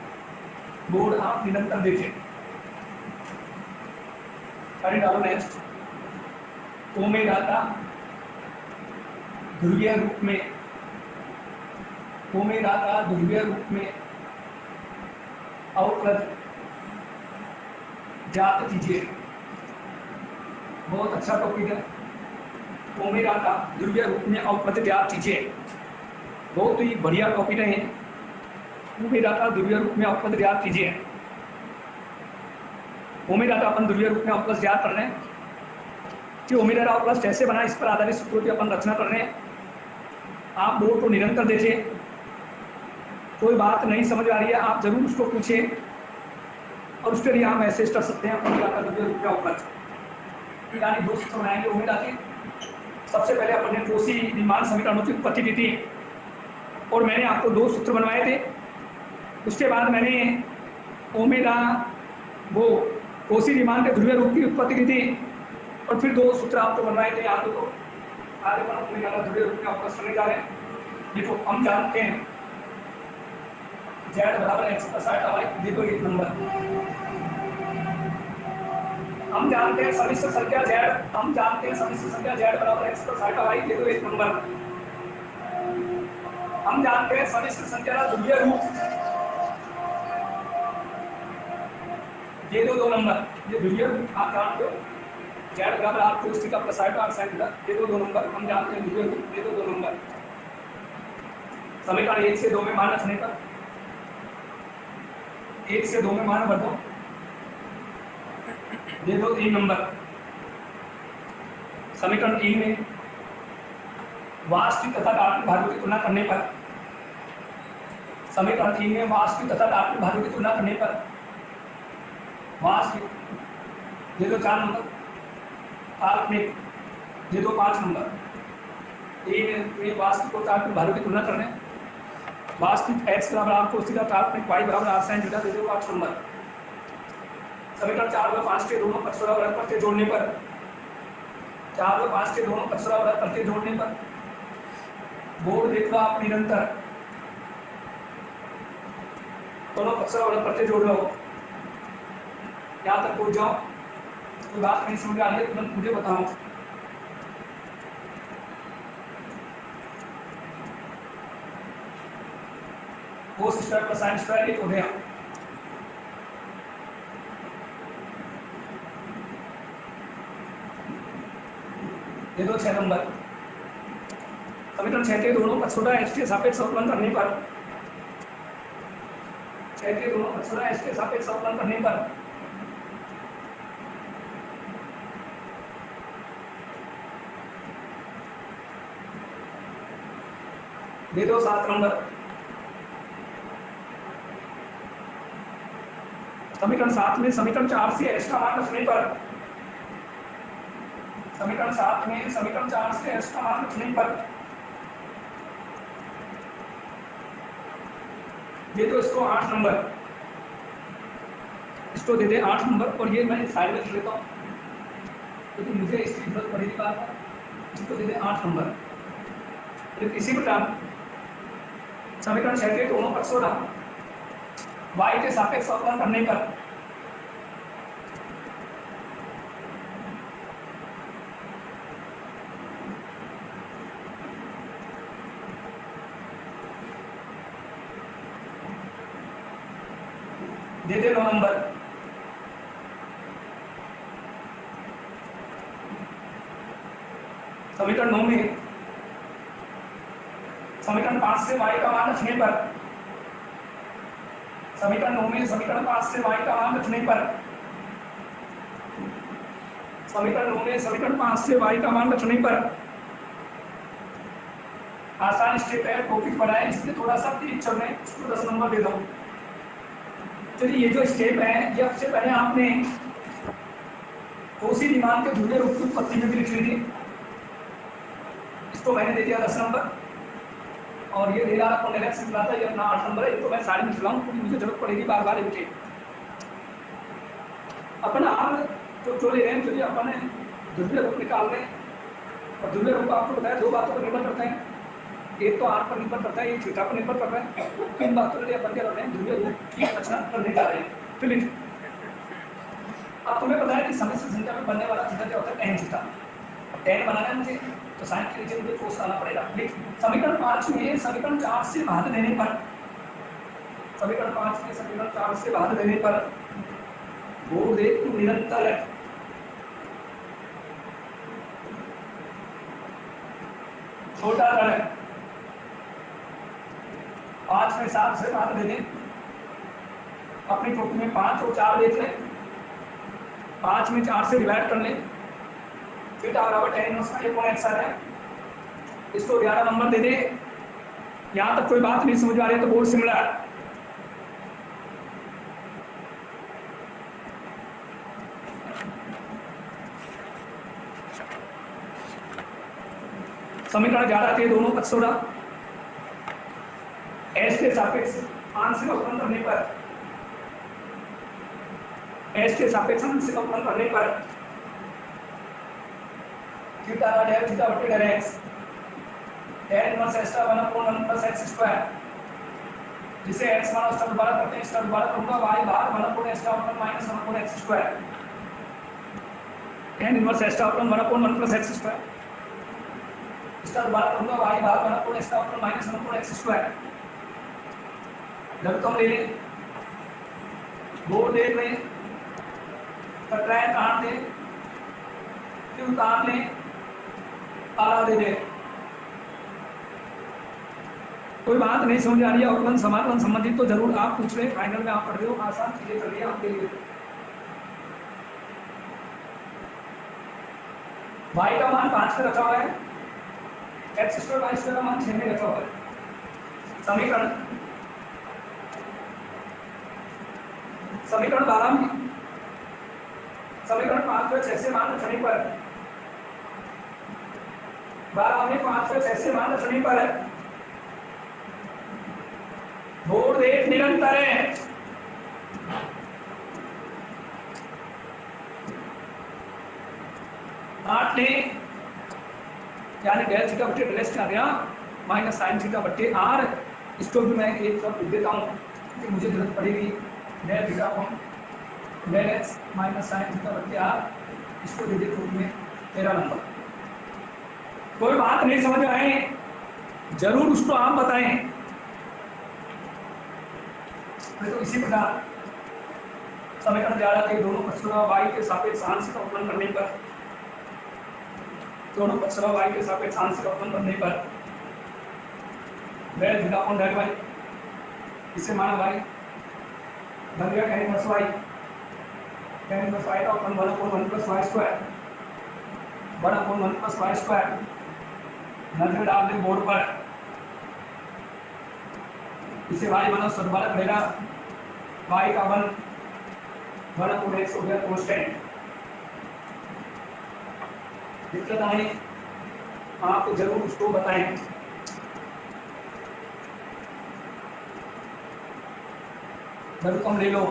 बोर्ड आप निरंतर देखें। अरे डालो नेक्स्ट। ओमेगाता ध्रुवीय रूप में, ओमेगाता ध्रुवीय रूप में अवकृत ज्ञात कीजिए। बहुत अच्छा टॉपिक है, ओमेगा का ध्रुवीय रूप में अवकृत ज्ञात कीजिए। बहुत ही बढ़िया टॉपिक है, ओमेगा का ध्रुवीय रूप में अवकृत ज्ञात कीजिए। ओमेगा का अपन ध्रुवीय रूप में अवकृत ज्ञात कर रहे हैं कि ओमेगा का अवकृत कैसे बना, इस पर आधारित सूत्रों की अपन रचना कर रहे हैं। आप बोर्ड को निरंतर देखिए, कोई बात नहीं समझ आ रही है आप जरूर उसको पूछें, और उसके लिए आप मैसेज कर सकते हैं ओमेगा का ध्रुवीय रूप में अवकृत। यानी 2 सूत्र बनाएंगे ओमेगा के। सबसे पहले अपन ने कोशी रीमान समीकरणों की उत्पत्ति की थी, और मैंने आपको 2 सूत्र बनवाए थे। उसके बाद मैंने ओमेगा वो कोशी रीमान के ध्रुवीय रूप की उत्पत्ति की थी, और फिर 2 सूत्र आपको बनवाए थे। आगे तो आगे पर ओमेगा का ध्रुवीय रूप में अवकृत करने जा रहे हैं। देखो हम जानते हैं z बराबर x प्लस आल्फा y, देखो एक नंबर हम जानते हैं समिश्र संख्या z, हम जानते हैं समिश्र संख्या z बराबर x प्लस आल्फा y, देखो एक नंबर हम जानते हैं समिश्र संख्या का ध्रुवीय रूप, ये 2 नंबर, ये ध्रुवीय रूप आप जानते हो, z बराबर r cos theta plus alpha sin theta, ये 2 नंबर हम जानते हैं ध्रुवीय रूप, ये 2 नंबर। समीकरण 1 से 2 में मान रखने पर, 1 से 2 में मान भर दो, ये 3 नंबर। समीकरण 3 में वास्तविक तथा काल्पनिक भाजों की तुलना करने पर, समीकरण 3 में वास्तविक तथा काल्पनिक भाजों की तुलना करने पर वास्तविक ये 4 नंबर, काल्पनिक ये 5 नंबर। ये वास्तविक और काल्पनिक भाजों की तुलना करने, वास्तविक x बराबर r cos थीटा, काल्पनिक y बराबर r sin थीटा, 5 नंबर। समीकरण 4 व 5 के दोनों पक्षों का प्रत्यय जोड़ने पर, 4 व 5 के दोनों पक्षों का प्रत्यय जोड़ने पर, बोर्ड देखो आप निरंतर दोनों पक्षों का प्रत्यय जोड़ रहे हो, यहाँ तक पहुंच जाओ। कोई बात नहीं समझ आ रही है तुरंत मुझे बताओ। Cos square plus sine square एक हो गया, ये 6 नंबर। समीकरण 6 के दोनों पक्षों का x के सापेक्ष अवकलन करने पर, 6 के दोनों पक्षों का x के सापेक्ष अवकलन करने पर ये 7 नंबर। समीकरण 7 में समीकरण 4 से x का मान रखने पर, समीकरण 7 में समीकरण 4 से x का मान रखने पर ये तो इसको 8 नंबर, इसको दे दे 8 नंबर, और ये मैं साइड में लिख लेता हूँ। क्योंकि मुझे इसकी जरूरत पड़ेगी बार बार, इसको दे दें 8 नंबर। फिर इसी प्रकार समीकरण 6 के दोनों पक्षों का y के सापेक्ष अवकलन करने पर दे दे 9 नंबर। समीकरण 9 में समीकरण 5 से y का मान रखने पर समीकरण 9 में समीकरण 5 से y का मान रखने पर समीकरण 9 में समीकरण 5 से y का मान रखने पर आसान स्टेप है, टॉपिक पढ़ा है, इसलिए थोड़ा सा तेज चल रहे हैं, इसको 10 नंबर दे दो। चलिए ये जो स्टेप है ये सबसे पहले आपने कोसी विमान के ध्रुवीय रूप की उत्पत्ति में भी लिख ली थी, इसको मैंने दे दिया 10 नंबर। और ये दे रहा आपको नेक्स्ट निकला था, ये अपना 8 नंबर है, इसको मैं सारी निकलाऊँ क्योंकि मुझे जरूरत पड़ेगी बार बार इनके। अपना आप जो ले रहे हैं, चलिए अपन ध्रुवीय रूप निकाल रहे हैं। और ध्रुवीय रूप आपको बताया 2 बातों पर निर्भर करता है, एक तो आर पर निर्भर करता है, एक थीटा पर निर्भर करता है। इन बातों के लिए अपन क्या कर रहे हैं, ध्रुवीय रूप की रचना करने जा रहे हैं। चलिए अब तुम्हें पता है कि समस्या संख्या में बनने वाला थीटा क्या होता है, tan थीटा। tan बनाना है मुझे तो साइन के नीचे मुझे कोस लाना पड़ेगा। समीकरण 5 में समीकरण 4 से भाग देने पर समीकरण 5 में समीकरण 4 से भाग देने पर वो एक निरंतर है, छोटा ऋण है। 5 में 7 से भाग दे दें, अपनी टोपी में 5 और 4 देख लें, 5 में 4 से डिवाइड कर लें, थीटा बराबर tan इनवर्स का 1/x आ रहा है। इसको 11 नंबर दे दे। यहाँ तक कोई बात नहीं समझ आ रही तो बोर्ड सिमिलर। समीकरण 11 के दोनों पक्षों का s के सापेक्ष आंशिक अवकलन करने पर s के सापेक्ष आंशिक अवकलन करने पर थीटा का डेल थीटा बटे del x tan inverse s का 1/1 प्लस x स्क्वायर, जिसे x माना उसका दोबारा करते हैं, इसका दोबारा करूंगा y बार 1/1 s का upon minus 1/1 x square. tan inverse s का अपॉन 1/1 प्लस x स्क्वायर, इसका दोबारा करूंगा y बार 1/1 s का अपॉन माइनस 1/1 x स्क्वायर। जब तुम ले लें, वो देख लें, कटराएं काट दें, फिर उतार लें, आला दे दें। कोई बात नहीं समझ आ रही है अवकलन समाकलन संबंधित तो जरूर आप पूछ रहे, फाइनल में आप पढ़ रहे हो, आसान चीजें चल रही है आपके लिए। y का मान 5 पे रखा हुआ है, x स्क्वायर y स्क्वायर का मान 6 में रखा हुआ है। समीकरण 12 में समीकरण 5 पे 6 से मान रखने पर 12 में 5 पे 6 से मान रखने पर बोर्ड एक निरंतर है। आठ ने यानी डेल थीटा बटे डेल एक्स आ गया माइनस साइन थीटा बटे आर। इसको भी मैं एक तरफ लिख देता हूँ कि मुझे जरूरत पड़ेगी del theta upon del x minus sine theta बटे आर। इसको दे देते में 13 नंबर। कोई बात नहीं समझ आए जरूर उसको आप बताएं। तो इसी प्रकार समीकरण 11 के दोनों पक्षों y के सापेक्ष आंशिक अवकलन करने पर दोनों पक्षों y के सापेक्ष आंशिक अवकलन करने पर del theta upon del y, इसे माना y बन गया tan inverse y। tan inverse y का upon 1/1 plus y square 1/1 plus y square नजर डाल दें बोर्ड पर। इसे y माना दोबारा करेगा y का 1/x हो गया कांस्टेंट। दिक्कत आए आप जरूर उसको बताएं। जब तुम ले लो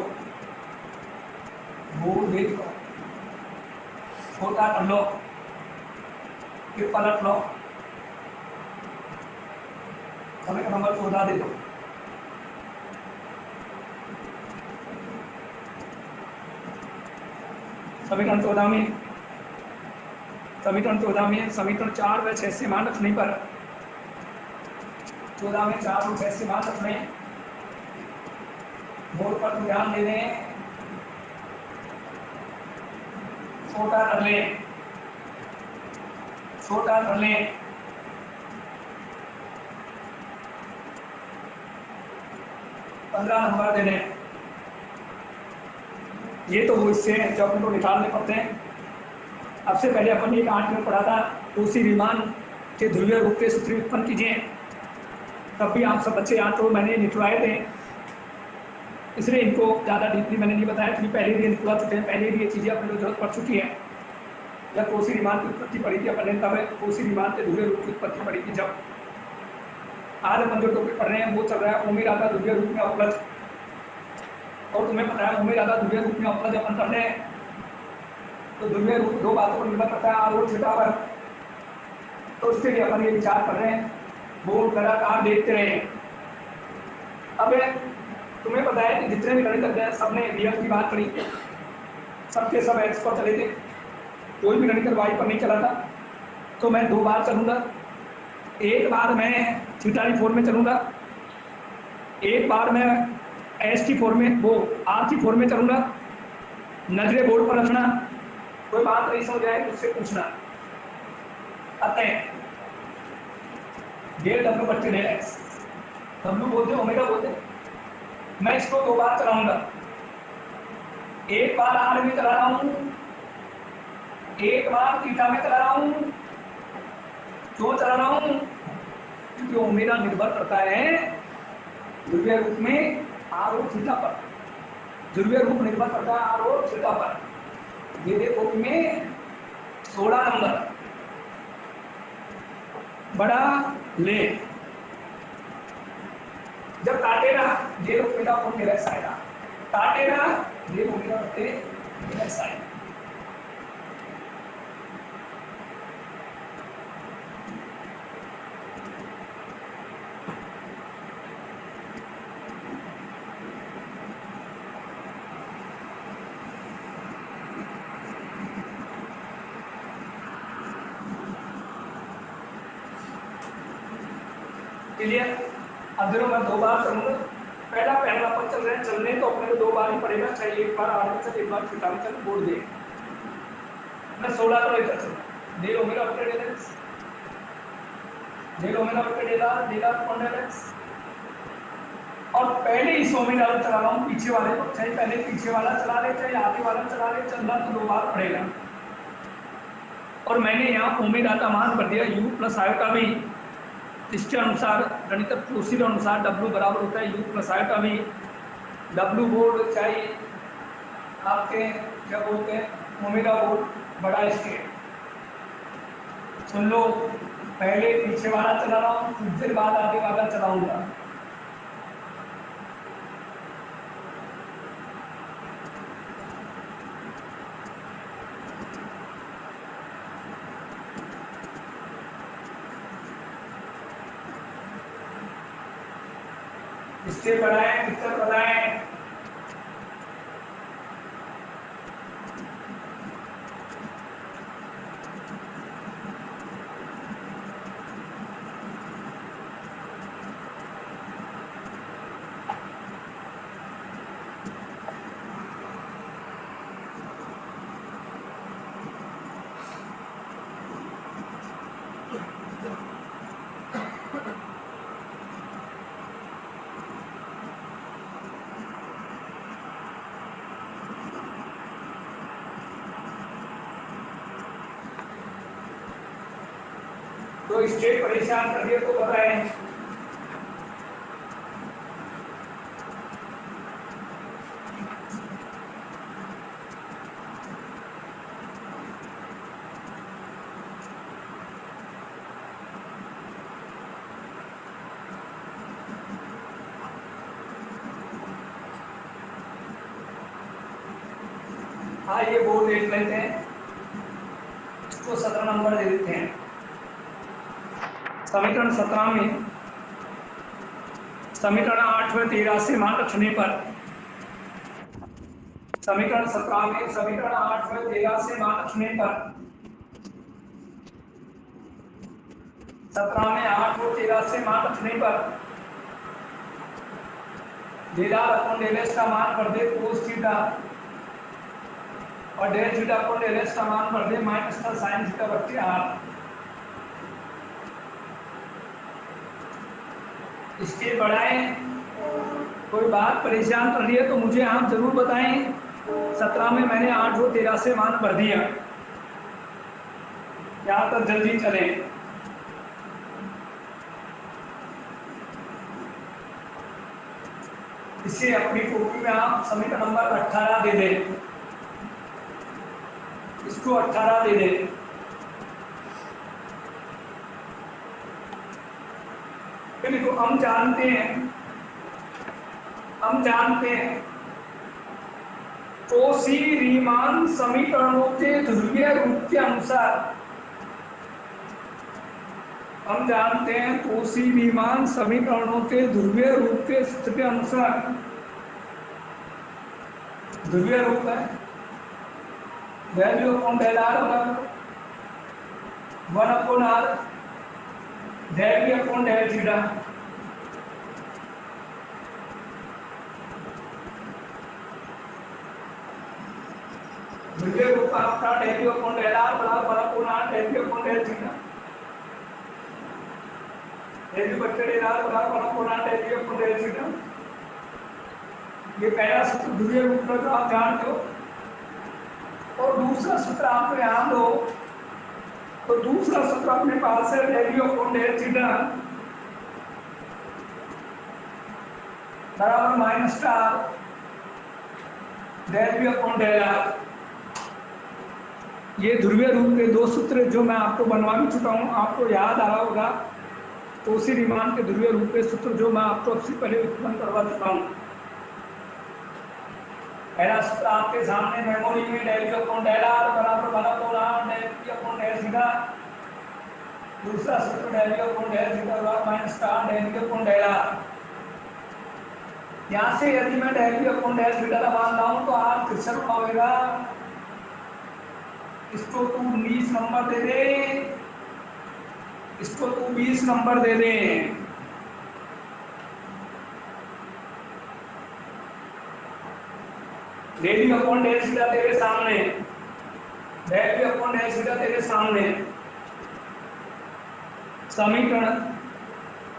वो देख लो छोटा कर लो, फिर पलट लो, समीकरण नंबर 14 दे दो। समीकरण 14 में समीकरण 4 व 6 से मान रखने पर 14 में 4 और 6 से मान रखने, बोर्ड पर ध्यान दे दें, छोटा कर लें, छोटा कर लें, नंबर देने। ये तो वो इससे जो अपन को निकालने पड़ते हैं। अब से पहले अपन एक 8 में पढ़ा था, उसी विमान के ध्रुवीय रूप के सूत्र उत्पन्न कीजिए। तब भी आप सब बच्चे याद तो मैंने निकलवाए थे, इसलिए इनको ज़्यादा डीपली मैंने नहीं बताया, क्योंकि पहले भी निकलवा चुके हैं, पहले भी ये चीज़ें अपने को जरूरत पड़ चुकी है। जब कोसी विमान की उत्पत्ति पड़ी थी अपन ने, तब कोसी विमान के ध्रुवीय रूप की उत्पत्ति पड़ी थी। जब आज अपन जो टॉपिक पढ़ रहे हैं वो चल रहा है ओमेगा का ध्रुवीय रूप में अवकलज। और तुम्हें पता है ओमेगा का ध्रुवीय रूप में अवकलज अपन कर रहे हैं तो ध्रुवीय रूप दो बातों पर निर्भर करता है, आर और थीटा पर। तो उसके लिए अपन ये विचार कर रहे हैं, बोर्ड लगातार देखते रहे। अब तुम्हें पता है कि जितने भी गणितज्ञ हैं सबने रियल की बात करी, सबके सब एक्स पर चले थे, कोई भी गणितज्ञ वाई पर नहीं चला था। तो मैं 2 बार चलूंगा, एक बार मैं थीटा की फॉर्म में चलूंगा, एक बार मैं एस की फॉर्म में, वो आर की फॉर्म में चलूंगा। नजरे बोर्ड पर रखना, कोई बात नहीं समझ आए उससे पूछना। अतः डेल डब्ल्यू बट्टे डेल एक्स, डब्ल्यू बोलते ओमेगा बोलते। मैं इसको 2 बार चलाऊंगा, एक बार आर में चला रहा हूं, एक बार थीटा में चला रहा हूं। क्यों चला रहा हूं? क्योंकि ओमेगा निर्भर करता है ध्रुवीय रूप में आर और थीटा पर। ध्रुवीय रूप निर्भर करता है आर और थीटा पर। ये देखो में 16 नंबर बड़ा ले, जब काटेगा ये ओमेगा और मेरा आएगा, काटेगा ये ओमेगा बटे मेरा आएगा। क्लियर? अब देखो मैं 2 बार चलूंगा, पहला अपन चल रहे हैं, चलने तो अपने को 2 बार ही पड़ेगा, चाहे एक बार आर में चल, एक बार थीटा में चल, बोर्ड दे। मैं 16 को लेकर चलूंगा, डेल ओमेगा बटे डेल एक्स, डेल ओमेगा बटे del r, del r upon del x. और पहले इस ओमेगा को चला रहा हूँ, पीछे वाले को, चाहे पहले पीछे वाला चला ले चाहे आगे वाला चला ले, चलना तो 2 बार पड़ेगा। और मैंने यहाँ ओमेगा का मान कर दिया u प्लस आयोटा भी। इसके अनुसार गणित उसी के अनुसार W बराबर होता है u प्लस आयोटा भी। W बोर्ड चाहे आपके क्या बोलते हैं ओमेगा बोर्ड बड़ा इसके। सुन लो, पहले पीछे वाला चला रहा हूँ, कुछ देर बाद आगे वाला चलाऊंगा। इससे बढ़ाएं, किससे बढ़ाएं? तो स्टेट परेशान कर दिया तो बताएं। हाँ, ये बोर्ड देख लेते हैं। इसको 17 नंबर दे देते हैं। समीकरण 17 में समीकरण 8 में 13 से मान रखने पर, समीकरण 17 में समीकरण 8 में 13 से मान रखने पर, 17 में 8 और 13 से मान रखने पर del r upon del s का मान भर दे कोस थीटा और del theta upon del s का मान भर दे माइनस का साइन थीटा बट्टे आर। इसके बढ़ाएं, कोई बात परेशान कर रही है तो मुझे आप जरूर बताएं। 17 में मैंने 8 और 13 से मान भर दिया, यहाँ तक जल्दी चलें। इसे अपनी कॉपी में आप समीकरण नंबर 18 दे दें, इसको 18 दे दें। देखो हम जानते हैं कोसी रीमान समीकरणों के ध्रुवीय रूप के अनुसार, हम जानते हैं कोसी रीमान समीकरणों के ध्रुवीय रूप के सूत्र के अनुसार, ध्रुवीय रूप है वैल्यू अपॉन डेल आर बराबर 1 upon r del b upon del theta. ध्रुवीय रूप आपका del b upon del are बराबर 1 upon r del b upon del theta. Del b बट्टे डेल आर बराबर 1 upon r del b upon del theta. ये पहला सूत्र ध्रुवीय रूप का जो आप जानते हो, और दूसरा सूत्र आप ध्यान दो, तो दूसरा सूत्र अपने पास है del b upon del theta बराबर माइनस का del b upon del r. ये ध्रुवीय रूप के दो सूत्र जो मैं आपको बनवा भी चुका हूँ, आपको याद आ रहा होगा। कोसी रीमान के ध्रुवीय रूप के सूत्र जो मैं आपको सबसे पहले उत्पन्न करवा चुका हूँ। पहला सूत्र आपके सामने मेमोरी में del b upon del are बराबर 1 upon r del b upon del theta. दूसरा सूत्र del b upon del theta बराबर माइनस का del b upon del r. यहाँ से यदि मैं del b upon del theta का मान लाऊं तो आर किससे होगा, इसको तू 19 नंबर दे दे, इसको तू 20 नंबर दे दे। Del b upon del theta तेरे सामने, del b upon del theta तेरे सामने। समीकरण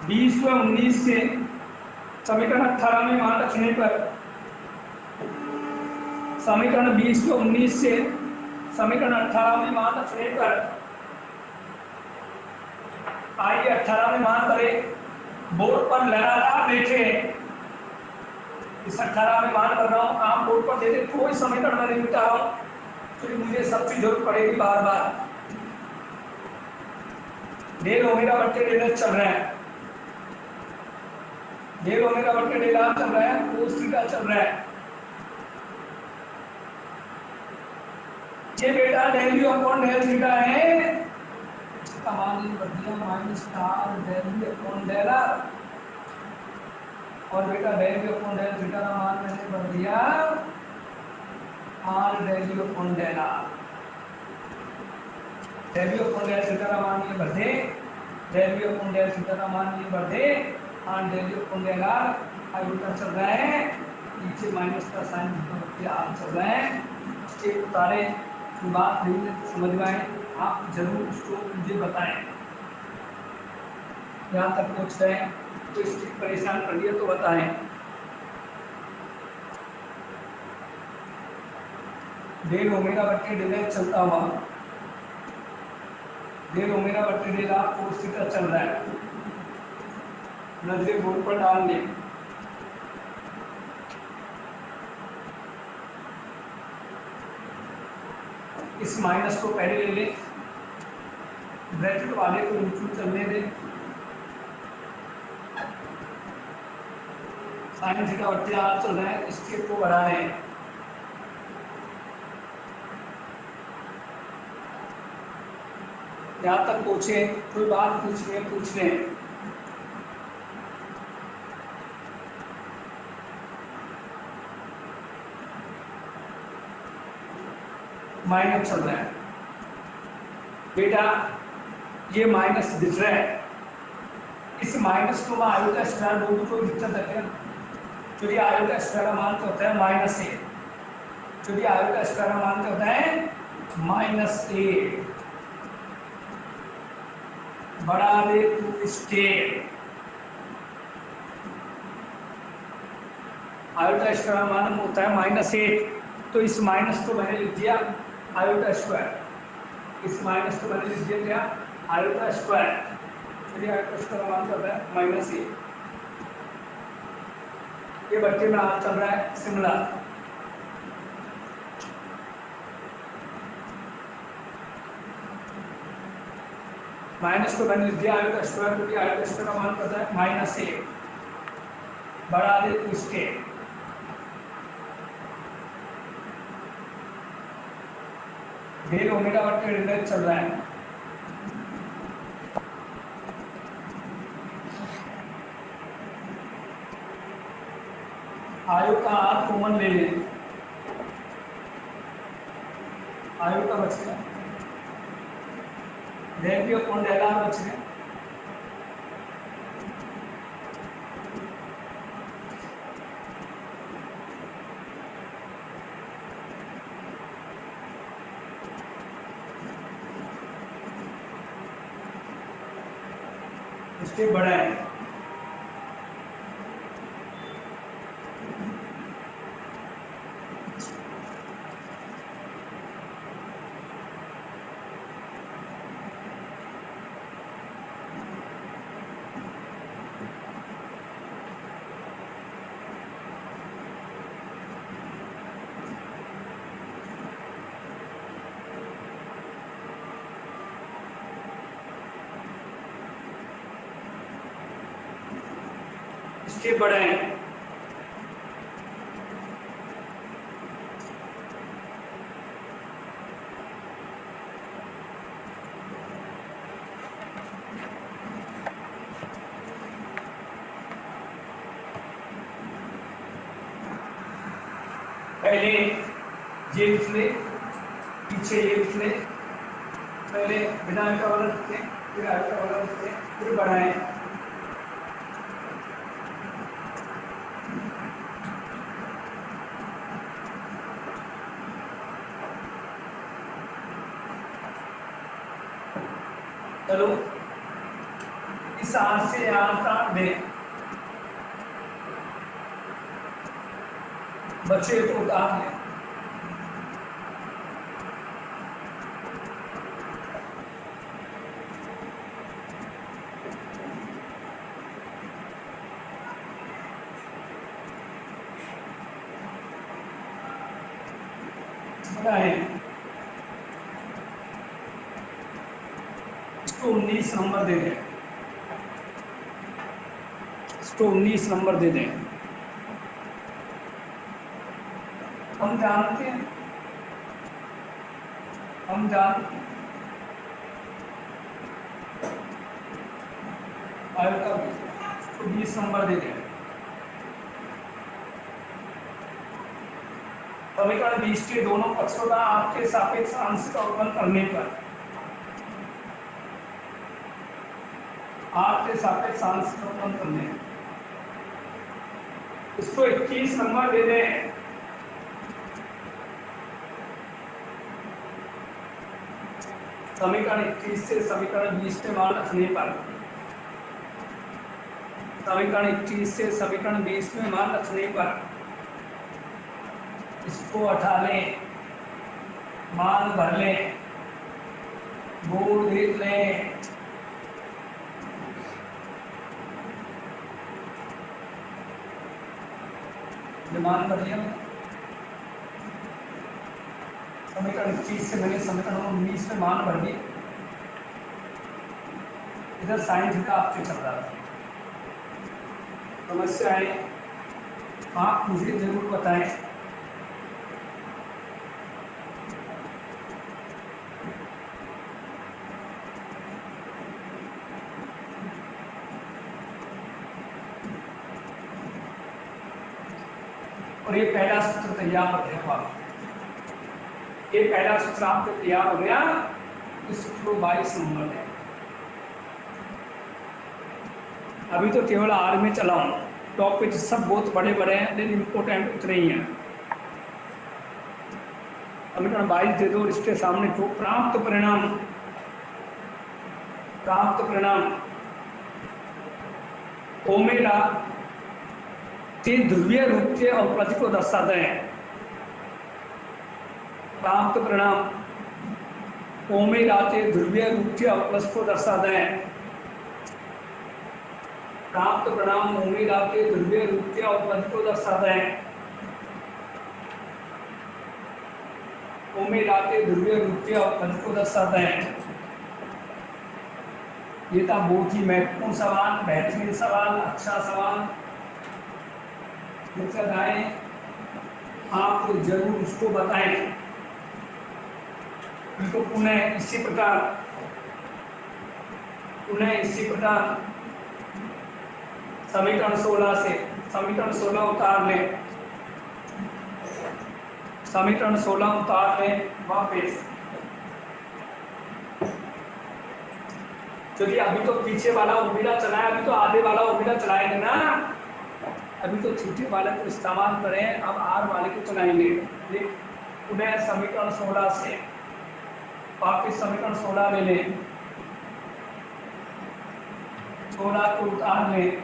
20 व 19 से समीकरण 18 में मान रखने पर, समीकरण 20 व 19 से समीकरण 18 में मान रखने पर, आइए 18 में मान करें, बोर्ड पर लगातार देखें। इस 18 में मान कर रहा हूँ, आप बोर्ड पर देखें, कोई समीकरण में नहीं मिटा रहा हूँ क्योंकि मुझे सबकी जरूरत पड़ेगी बार बार। डेल ओमेगा बट्टे डेल एच चल रहा है, डेल ओमेगा बट्टे डेल आर चल रहा है, कोस थीटा चल रहा है। ये बेटा del b upon del theta है, इसका मान ये बढ़ दिया minus r del b upon del r, और बेटा del b upon del theta का मान मैंने बढ़ दिया r del b upon del r. Del b upon del theta का मान ये बढ़ दे, del b upon del theta का मान ये बढ़ दे, r del b upon del r उल्टा चल रहा है, नीचे माइनस का साइन आर चल रहा है। इसके उतारे की बात नहीं समझ में आए, आप जरूर उसको मुझे बताएं। यहाँ तक पहुँच गए तो इसकी परेशान कर दिया तो बताएं। डेल ओमेगा बट्टे डेल एच चलता हुआ, डेल ओमेगा बट्टे डेल आर कोस थीटा चल रहा है, नजरे बोर्ड पर डाल लें। इस माइनस को पहले ले लें, ब्रैकेट वाले को नीचे चलने दें, साइन थीटा बट्टे आर चल रहा है, इसके को बढ़ा लें। यहाँ तक पूछे, कोई बात पूछ लें। माइनस चल रहा है बेटा, ये माइनस दिख रहा है, इस माइनस को मैं आयोटा स्क्वायर बोल दूं, कोई दिक्कत है क्या? चलिए आयोटा स्क्वायर मान क्या होता है? माइनस ए। चलिए आयोटा स्क्वायर मान क्या होता है? माइनस ए। बढ़ा दे टू स्केल, आयोटा स्क्वायर मान होता है माइनस ए, तो इस माइनस को मैंने लिख दिया आयोटा स्क्वायर, इस माइनस को मैंने लिख दिया क्या? Iota square. चलिए आयोटा स्क्वायर मान क्या होता है? माइनस ए। ये बच्चे में आज चल रहा है शिमला, माइनस को मैंने लिख दिया आयोटा स्क्वायर, क्योंकि आयोटा स्क्वायर का मान पता है माइनस ए। बढ़ा दे टू स्केल, डेल ओमेगा बटे डेल चल रहा है। आयु का आर कॉमन ले लें, आयु का बचेगा del p upon del r बचेगा। इसके बड़ा है, इसके बड़े हैं। पहले ये लिख ले, पीछे ये लिख ले, पहले बिना का वाला लिखते हैं, फिर आगे का वाला लिखते हैं, फिर बढ़ाएं। चलो इस आर से यहाँ काट दें, बच्चे को उतार लें। इसको 19 नंबर दे दें, इसको 19 नंबर दे दें। हम जानते हैं, हम जानते हैं आयोटा इसको 20 नंबर दे दें। समीकरण 20 के दोनों पक्षों का आपके सापेक्ष आंशिक अवकलन करने पर, आपके सापेक्ष आंशिक अवकलन करने, इसको 21 नंबर दे दें। समीकरण 21 से समीकरण 20 में मान रखने पर, समीकरण 21 से समीकरण 20 में मान रखने पर इसको हटा लें, मान भर लें, बोर्ड देख लें। मान भर लिया समीकरण 21 से मैंने समीकरण 19 में मान भर दिए। इधर साइन थीटा आपके चल रहा था। समस्याएं आप मुझे जरूर बताएं। और ये पहला सूत्र तैयार हो गया आपका। ये पहला सूत्र आपको तैयार हो गया। इस सूत्र को 22 नंबर है। अभी तो केवल आर में चला हूँ, टॉपिक सब बहुत बड़े बड़े हैं लेकिन इम्पोर्टेंट उतने ही हैं। समीकरण 22 दे दो और इसके सामने तो प्राप्त परिणाम ओमेगा के ध्रुवीय रूप के अवपति को दर्शाते हैं। प्राप्त परिणाम ओमेगा के ध्रुवीय रूप के अवपति को दर्शाते हैं। प्राप्त परिणाम ओमेगा के ध्रुवीय रूप के अवपति को दर्शाते हैं। ओमेगा के ध्रुवीय रूप के अवपति को दर्शाते हैं। ये था बहुत ही महत्वपूर्ण सवाल, बेहतरीन सवाल, अच्छा सवाल। आए आप जरूर उसको बताएं। इनको पुनः इसी प्रकार समीकरण 16 से समीकरण 16 उतार लें। समीकरण 16 उतार लें वापस, क्योंकि अभी तो पीछे वाला ओमेगा चलाया, अभी तो आधे वाला ओमेगा चलाएंगे ना। अभी तो छोटे वाले को इस्तेमाल करें, अब आर वाले को चलाएंगे। उन्हें समीकरण 16 से वापिस समीकरण 16 ले लें, 16 को उतार लें,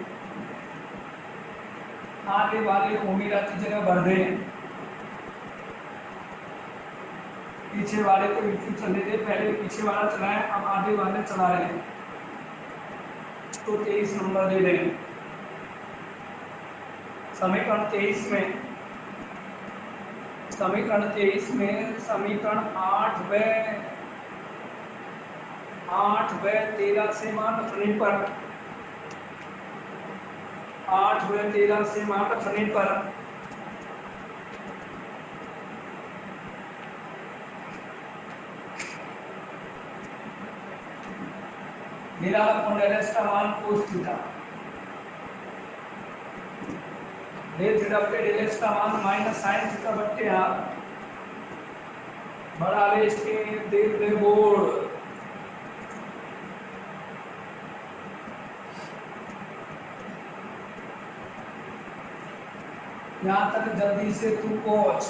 आगे वाले ओमेगा की जगह भर दें, पीछे वाले को बिल्कुल चलने दें। पहले पीछे वाला चलाएं, अब आगे वाले चला रहे हैं, तो 23 नंबर दे दें। समीकरण 23 में समीकरण 8 व 13 से मान रखने पर 8 व 13 से मान रखने पर मेरा कॉन्डेलेस का मान कोस थीटा, डेल थीटा पे डेल एक्स का मान माइनस साइन थीटा बट्टे आर बड़ा ले इसके डेल दे बोर्ड। यहाँ तक जल्दी से तू पहुंच।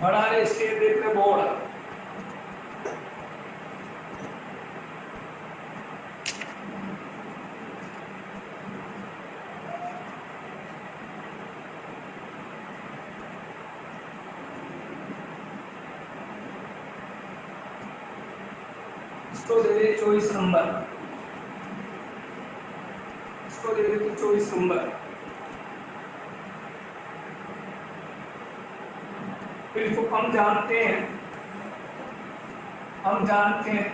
बड़ा ले इसके डेल दे बोर्ड। इसको दे दे 24 नंबर, इसको दे दे 24 नंबर। इसको हम जानते हैं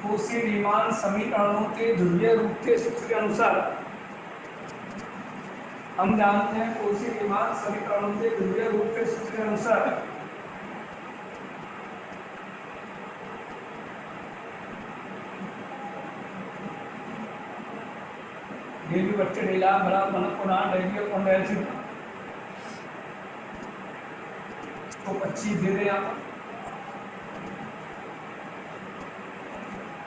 कोशी रीमान समीकरणों के ध्रुवीय रूप के सूत्र के अनुसार। हम जानते हैं कोशी रीमान समीकरणों के ध्रुवीय रूप के सूत्र के अनुसार डेल बच्चे डेला बराबर पुनः डेल अपॉन डेल थीटा तो 25 दे दें आप।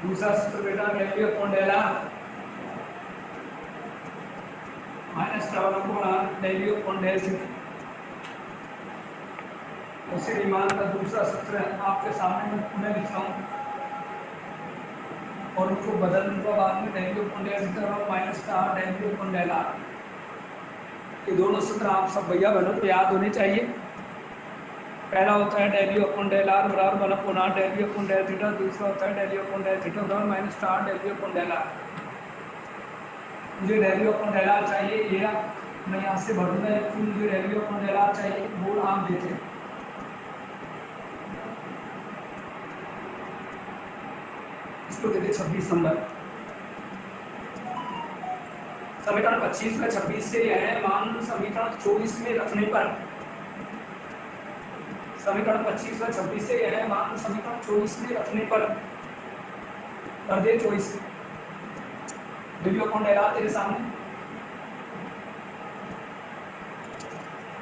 दूसरा सूत्र बेटा del upon del r minus del upon del theta. उसी रीमान का दूसरा सूत्र आपके सामने मैं पुनः लिख रहा हूँ और उनको बदलने के बाद में del upon del theta minus का डेल अपॉन डेल आर। ये दोनों सूत्र आप सब भैया बहनों को याद होने चाहिए। पहला होता है डेल अपॉन डेल आर बराबर 1 upon del upon del theta. दूसरा होता है डेल अपॉन डेल थीटा बराबर minus star del upon del R. मुझे डेल अपॉन डेल आर चाहिए, ये मैं यहाँ से भर दूंगा। मुझे डेल अपॉन डेल आर चाहिए, बोल आप देते। इसको देते 26 नंबर। समीकरण 25 में 26 से यह मान समीकरण 24 में रखने पर, समीकरण 25 में 26 से यह मान समीकरण 24 में रखने पर कर दे 24 वीडियो कौन डाला तेरे सामने,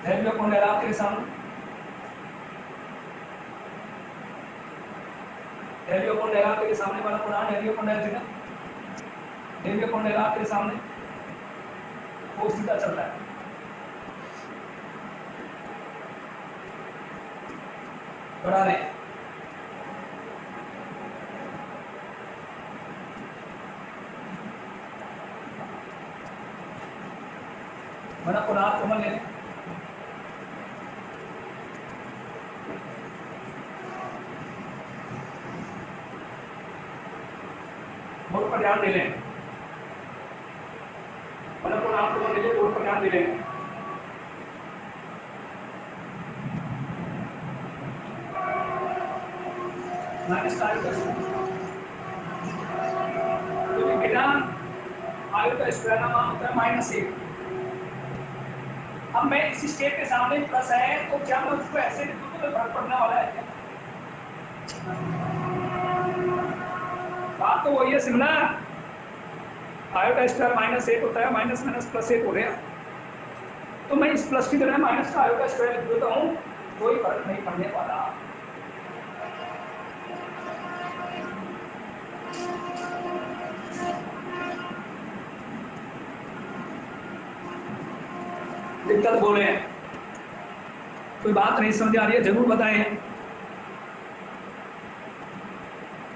वीडियो कौन डाला तेरे सामने, वीडियो कौन डाला तेरे सामने वाला कुरान, वीडियो कौन डाला तेरा, वीडियो कौन डाला तेरे सामने, वो सीधा चल रहा है। बढ़ा रहे बना कुरान कमल ले बोर्ड पर ध्यान दे लें, बना कुरान कमल ले बोर्ड पर ध्यान दे लें। आयु का स्क्वायर का मान होता है -1। अब मैं इसी स्टेप के सामने प्लस है तो क्या मैं उसको ऐसे लिख दूं तो फर्क पड़ने वाला है क्या? बात तो वही है सिमना, आयु का स्क्वायर -1 होता है, माइनस माइनस +1 हो गया, तो मैं इस प्लस की तरह माइनस का आयु का स्क्वायर लिख देता हूँ, कोई फर्क नहीं पड़ने वाला। दिक्कत बोले हैं, कोई बात नहीं समझ आ रही है जरूर बताएं,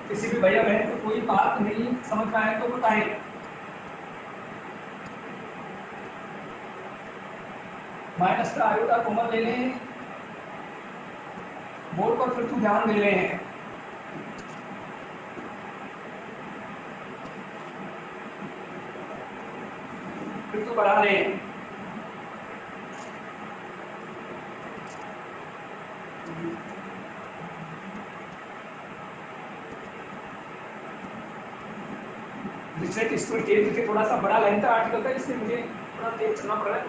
किसी भी भैया बहन को कोई बात नहीं समझ में आए तो बताएं। माइनस का आयु का कॉमन ले लें, बोर्ड पर फिर तू ध्यान दे लें। फिर तू बढ़ा लें, इसमें तेज के थोड़ा सा बड़ा लाइन था आर्टिकल का, इसलिए मुझे थोड़ा तेज चलना पड़ रहा है।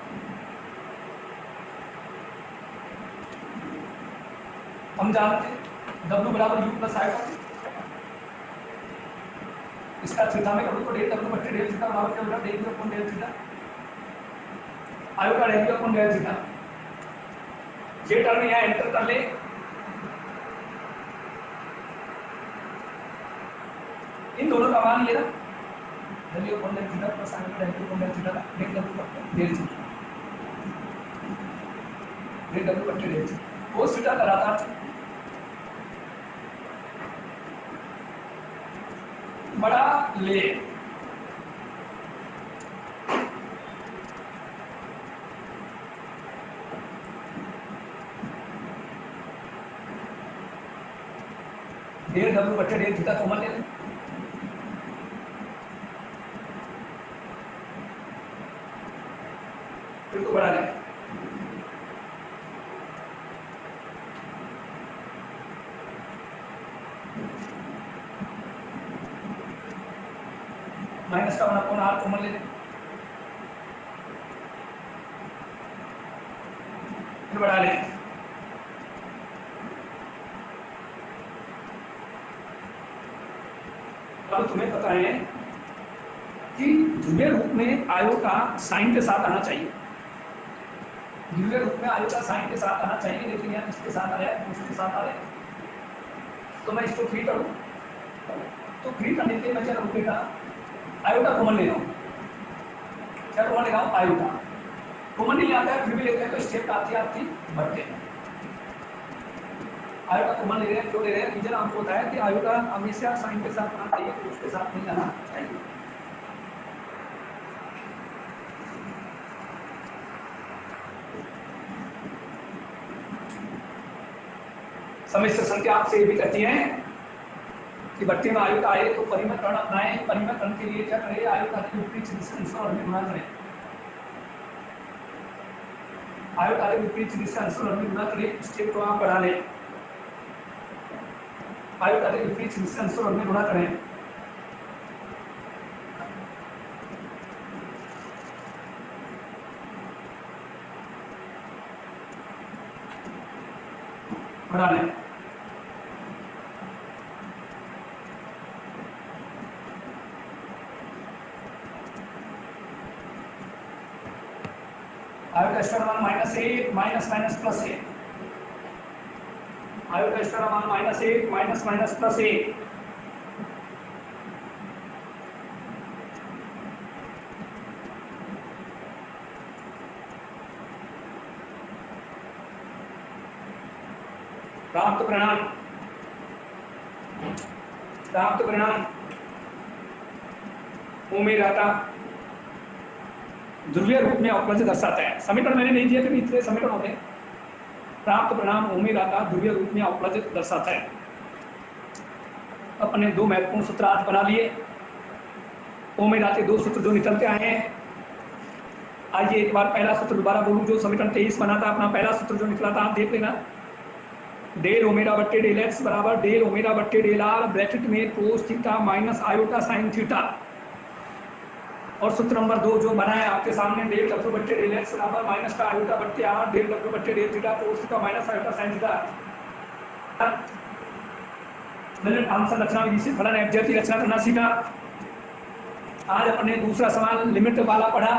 हम जानते W बराबर U प्लस आएगा, इसका थीटा में करूँ तो डेल W बटे डेल थीटा बराबर क्या होगा, del U upon del theta, आयु का del U upon del theta. ये टर्म यहाँ एंटर कर ले, इन दोनों का मान ये ना del U upon del theta plus आयु का del U upon del theta, del W बटे डेल थीटा, डेल W बटे डेल थीटा कोस थीटा लगातार बड़ा ले। डेल W बटे डेल थीटा कॉमन ले, फिर तो बड़ा ले। माइनस का अपना आर कॉमन ले, फिर बढ़ा ले। अब तुम्हें पता है कि ध्रुवीय रूप में आयु का साइन के साथ आना चाहिए, ध्रुवीय रूप में आयु का साइन के साथ आना चाहिए, लेकिन यहाँ इसके साथ आया उसके साथ आ रहा है, तो मैं इसको फ्री करूँ तो फ्री करने के लिए मैं क्या रुकेगा, आयु का कॉमन ले रहा हूँ, क्या कॉमन ले रहा हूँ, आयु का कॉमन नहीं आता है, फिर भी लेते हैं तो स्टेप आती आपकी बढ़ते हैं। आयु का कॉमन ले रहे हैं, क्यों ले रहे हैं, रीजन आपको बताया कि आयु का हमेशा साइन के साथ आना चाहिए, तो उसके साथ नहीं आना चाहिए। समस्या संख्या आपसे ये भी कहती है कि बट्टे में आयु का आए तो परिमकरण अपनाएं, परिमकरण के लिए क्या करें, आयु का विपरीत दिशा और में गुणा करें, आयु का विपरीत दिशा और में गुणा करें, स्टेप को आप बढ़ा लें, आयु का विपरीत दिशा और में गुणा करें, बढ़ा लें। आयु का स्क्वायर मान -1 माइनस माइनस प्लस 1, आयु का स्क्वायर मान -1 माइनस माइनस प्लस 1। प्राप्त परिणाम ओमेगा ध्रुवीय रूप में अवकलज दर्शाता है। समीकरण मैंने नहीं दिया क्योंकि इतने समीकरण होते हैं। प्राप्त परिणाम ओमेगा का ध्रुवीय रूप में अवकलज दर्शाता है। अपने दो महत्वपूर्ण सूत्र आज बना लिए। ओमेगा के दो सूत्र जो निकल के आए हैं। आइए एक बार पहला सूत्र दोबारा बोलूं, जो समीकरण 23 बना था, अपना पहला सूत्र जो निकला था आप देख लेना। डेल ओमेगा बट्टे डेल एक्स बराबर डेल ओमेगा बट्टे डेल आर ब्रैकेट में cos theta minus iota sine theta. और सूत्र नंबर 2 जो बना है आपके सामने, डेल डब्ल्यू बट्टे डेल एक्स बराबर माइनस का आयोटा बट्टे आर डेल डब्ल्यू बट्टे del theta cos theta minus iota sine theta. मैंने फंक्शन रचना विधि से फलन एफ की रचना करना सीखा। आज अपने दूसरा सवाल लिमिट वाला पढ़ा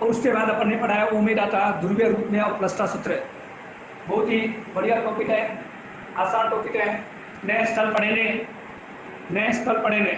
और उसके बाद अपन ने पढ़ाया ओमेगा का ध्रुवीय रूप में अवकलज का सूत्र। बहुत ही बढ़िया टॉपिक है, आसान टॉपिक है। नेक्स्ट कल पढ़ेंगे।